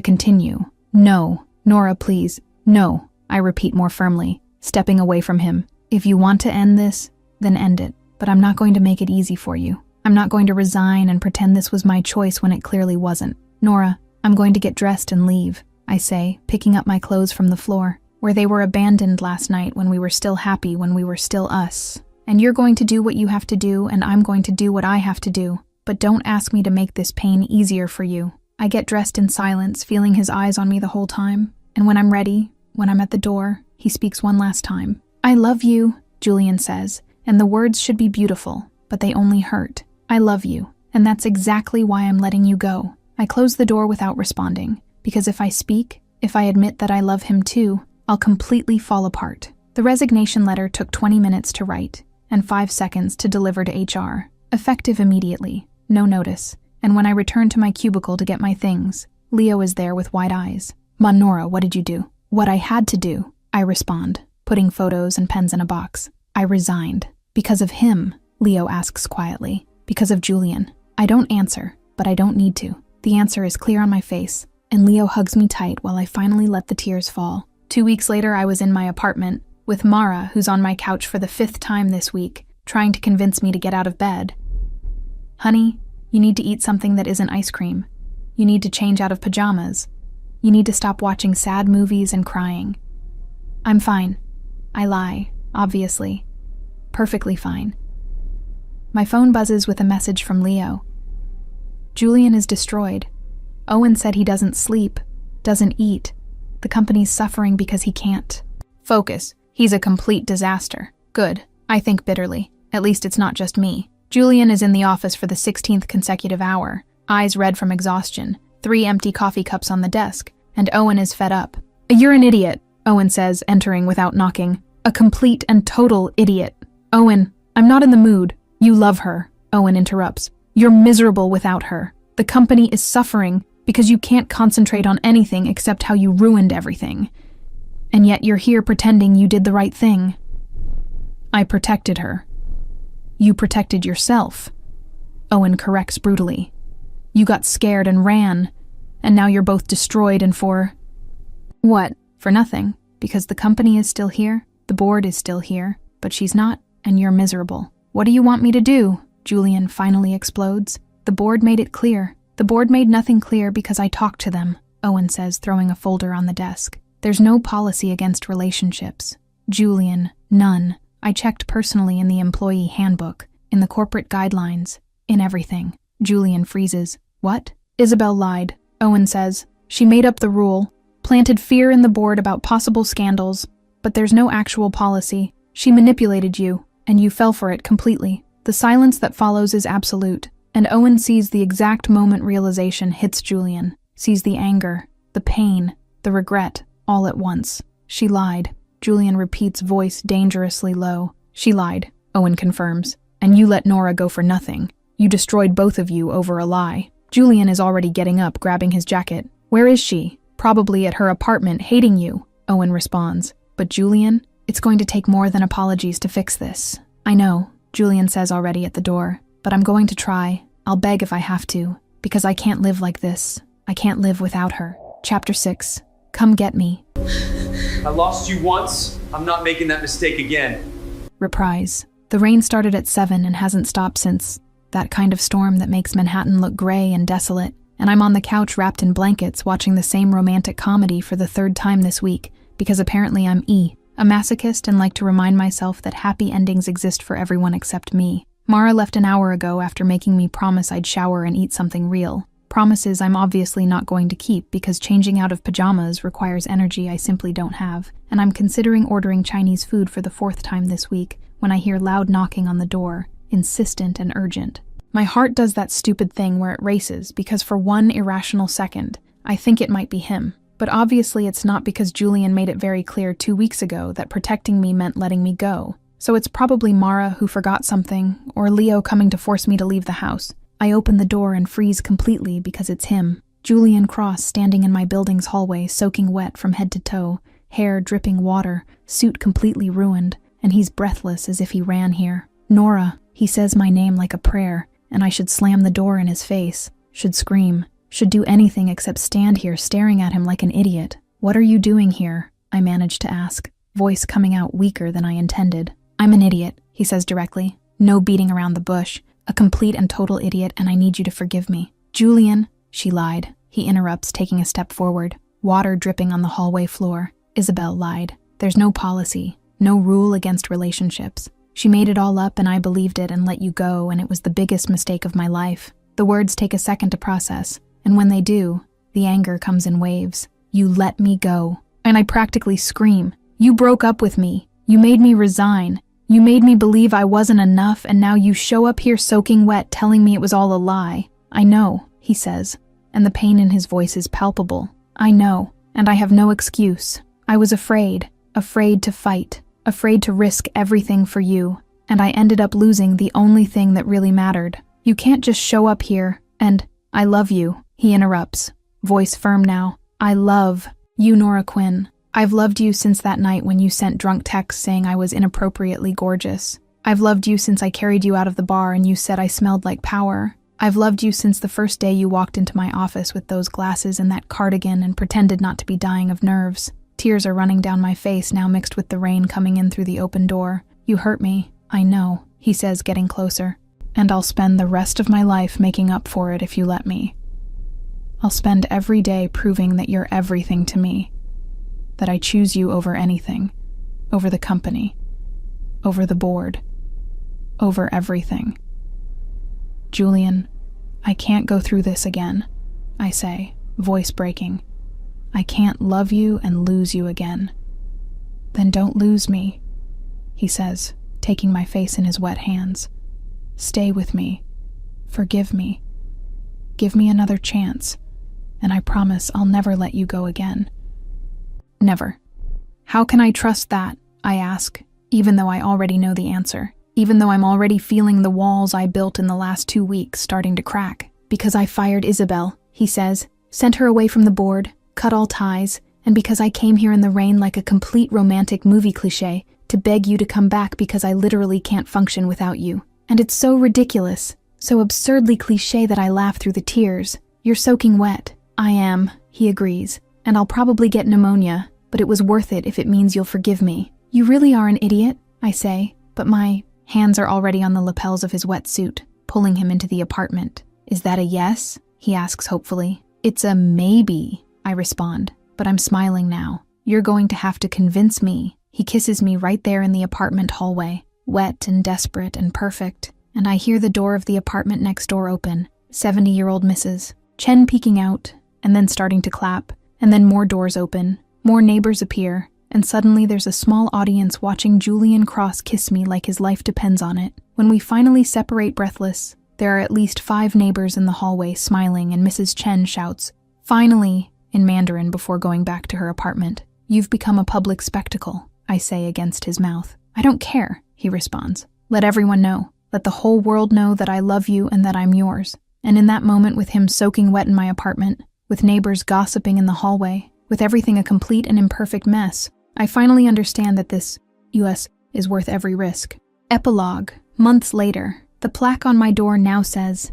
continue. No, Nora, please. No, I repeat more firmly, stepping away from him. If you want to end this, then end it. But I'm not going to make it easy for you. I'm not going to resign and pretend this was my choice when it clearly wasn't. Nora, I'm going to get dressed and leave, I say, picking up my clothes from the floor, where they were abandoned last night when we were still happy, when we were still us. And you're going to do what you have to do, and I'm going to do what I have to do. But don't ask me to make this pain easier for you. I get dressed in silence, feeling his eyes on me the whole time. And when I'm ready, when I'm at the door, he speaks one last time. I love you, Julian says, and the words should be beautiful, but they only hurt. I love you, and that's exactly why I'm letting you go. I close the door without responding, because if I speak, if I admit that I love him too, I'll completely fall apart. The resignation letter took 20 minutes to write, and 5 seconds to deliver to HR. Effective immediately, no notice. And when I return to my cubicle to get my things, Leo is there with wide eyes. Nora, what did you do? What I had to do, I respond, putting photos and pens in a box. I resigned. Because of him, Leo asks quietly. Because of Julian. I don't answer, but I don't need to. The answer is clear on my face, and Leo hugs me tight while I finally let the tears fall. 2 weeks later, I was in my apartment, with Mara, who's on my couch for the 5th time this week, trying to convince me to get out of bed. Honey, you need to eat something that isn't ice cream. You need to change out of pajamas. You need to stop watching sad movies and crying. I'm fine. I lie, obviously. Perfectly fine. My phone buzzes with a message from Leo. Julian is destroyed. Owen said he doesn't sleep, doesn't eat. The company's suffering because he can't. Focus. He's a complete disaster. Good. I think bitterly. At least it's not just me. Julian is in the office for the 16th consecutive hour, eyes red from exhaustion, 3 empty coffee cups on the desk, and Owen is fed up. You're an idiot, Owen says, entering without knocking. A complete and total idiot. Owen, I'm not in the mood. You love her, Owen interrupts. You're miserable without her. The company is suffering because you can't concentrate on anything except how you ruined everything. And yet you're here pretending you did the right thing. I protected her. You protected yourself. Owen corrects brutally. You got scared and ran, and now you're both destroyed and for... What? For nothing, because the company is still here, the board is still here, but she's not, and you're miserable. What do you want me to do? Julian finally explodes. The board made it clear. The board made nothing clear because I talked to them, Owen says, throwing a folder on the desk. There's no policy against relationships. Julian, none. I checked personally in the employee handbook, in the corporate guidelines, in everything. Julian freezes. What? Isabel lied, Owen says. She made up the rule, planted fear in the board about possible scandals, but there's no actual policy. She manipulated you, and you fell for it completely. The silence that follows is absolute, and Owen sees the exact moment realization hits Julian, sees the anger, the pain, the regret, all at once. She lied. Julian repeats, voice dangerously low. She lied, Owen confirms. And you let Nora go for nothing. You destroyed both of you over a lie. Julian is already getting up, grabbing his jacket. Where is she? Probably at her apartment, hating you, Owen responds. But Julian, it's going to take more than apologies to fix this. I know, Julian says already at the door, but I'm going to try. I'll beg if I have to, because I can't live like this. I can't live without her. Chapter 6. Come get me. I lost you once. I'm not making that mistake again. Reprise. The rain started at 7 and hasn't stopped since. That kind of storm that makes Manhattan look gray and desolate. And I'm on the couch wrapped in blankets watching the same romantic comedy for the 3rd time this week, because apparently I'm a masochist and like to remind myself that happy endings exist for everyone except me. Mara left an hour ago after making me promise I'd shower and eat something real. Promises I'm obviously not going to keep because changing out of pajamas requires energy I simply don't have, and I'm considering ordering Chinese food for the 4th time this week when I hear loud knocking on the door, insistent and urgent. My heart does that stupid thing where it races because for one irrational second, I think it might be him. But obviously it's not because Julian made it very clear 2 weeks ago that protecting me meant letting me go. So it's probably Mara who forgot something, or Leo coming to force me to leave the house. I open the door and freeze completely because it's him. Julian Cross standing in my building's hallway, soaking wet from head to toe, hair dripping water, suit completely ruined, and he's breathless as if he ran here. Nora, he says my name like a prayer, and I should slam the door in his face, should scream, should do anything except stand here staring at him like an idiot. What are you doing here? I managed to ask, voice coming out weaker than I intended. I'm an idiot, he says directly. No beating around the bush. A complete and total idiot, and I need you to forgive me. Julian, she lied. He interrupts, taking a step forward. Water dripping on the hallway floor. Isabel lied. There's no policy, no rule against relationships. She made it all up and I believed it and let you go, and it was the biggest mistake of my life. The words take a second to process, and when they do, the anger comes in waves. You let me go. And I practically scream. You broke up with me. You made me resign. You made me believe I wasn't enough, and now you show up here soaking wet telling me it was all a lie. I know, he says, and the pain in his voice is palpable. I know, and I have no excuse. I was afraid to fight, afraid to risk everything for you, and I ended up losing the only thing that really mattered. You can't just show up here, and I love you, he interrupts, voice firm now. I love you, Nora Quinn. I've loved you since that night when you sent drunk texts saying I was inappropriately gorgeous. I've loved you since I carried you out of the bar and you said I smelled like power. I've loved you since the first day you walked into my office with those glasses and that cardigan and pretended not to be dying of nerves. Tears are running down my face now mixed with the rain coming in through the open door. You hurt me, I know, he says, getting closer. And I'll spend the rest of my life making up for it if you let me. I'll spend every day proving that you're everything to me. That I choose you over anything, over the company, over the board, over everything. Julian, I can't go through this again, I say, voice breaking. I can't love you and lose you again. Then don't lose me, he says, taking my face in his wet hands. Stay with me. Forgive me. Give me another chance, and I promise I'll never let you go again. Never. How can I trust that? I ask, even though I already know the answer, even though I'm already feeling the walls I built in the last 2 weeks starting to crack. Because I fired Isabel, he says, sent her away from the board, cut all ties, and because I came here in the rain like a complete romantic movie cliché to beg you to come back because I literally can't function without you. And it's so ridiculous, so absurdly cliché that I laugh through the tears. You're soaking wet. I am, he agrees. And I'll probably get pneumonia, but it was worth it if it means you'll forgive me. You really are an idiot, I say, but my hands are already on the lapels of his wetsuit, pulling him into the apartment. Is that a yes? He asks hopefully. It's a maybe, I respond, but I'm smiling now. You're going to have to convince me. He kisses me right there in the apartment hallway, wet and desperate and perfect, and I hear the door of the apartment next door open. 70-year-old Mrs. Chen peeking out, and then starting to clap, and then more doors open, more neighbors appear, and suddenly there's a small audience watching Julian Cross kiss me like his life depends on it. When we finally separate breathless, there are at least 5 neighbors in the hallway smiling, and Mrs. Chen shouts, "Finally," in Mandarin before going back to her apartment. "You've become a public spectacle," I say against his mouth. "I don't care," he responds. "Let everyone know. Let the whole world know that I love you and that I'm yours." And in that moment, with him soaking wet in my apartment, with neighbors gossiping in the hallway, with everything a complete and imperfect mess, I finally understand that this US is worth every risk. Epilogue. Months later, the plaque on my door now says,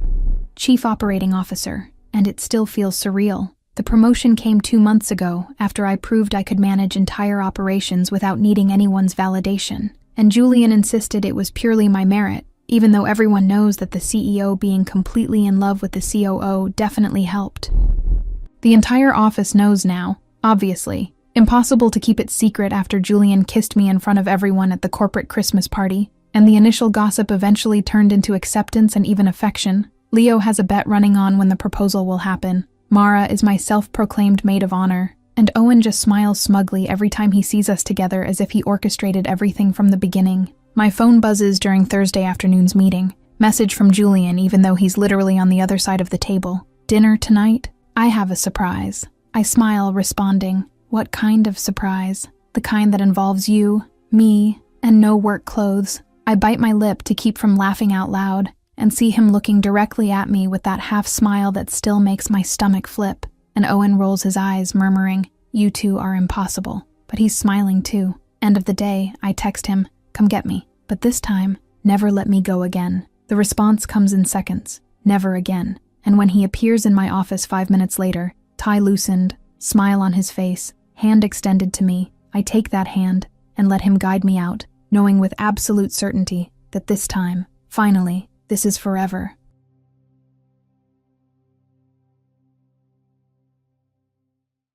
Chief Operating Officer, and it still feels surreal. The promotion came 2 months ago, after I proved I could manage entire operations without needing anyone's validation. And Julian insisted it was purely my merit, even though everyone knows that the CEO being completely in love with the COO definitely helped. The entire office knows now, obviously. Impossible to keep it secret after Julian kissed me in front of everyone at the corporate Christmas party, and the initial gossip eventually turned into acceptance and even affection. Leo has a bet running on when the proposal will happen. Mara is my self-proclaimed maid of honor, and Owen just smiles smugly every time he sees us together as if he orchestrated everything from the beginning. My phone buzzes during Thursday afternoon's meeting. Message from Julian, even though he's literally on the other side of the table. Dinner tonight? I have a surprise. I smile, responding, what kind of surprise? The kind that involves you, me, and no work clothes. I bite my lip to keep from laughing out loud, and see him looking directly at me with that half smile that still makes my stomach flip. And Owen rolls his eyes, murmuring, "You two are impossible." But he's smiling too. End of the day, I text him, "Come get me." But this time, "Never let me go again." The response comes in seconds, "Never again." And when he appears in my office 5 minutes later, tie loosened, smile on his face, hand extended to me, I take that hand and let him guide me out, knowing with absolute certainty that this time, finally, this is forever.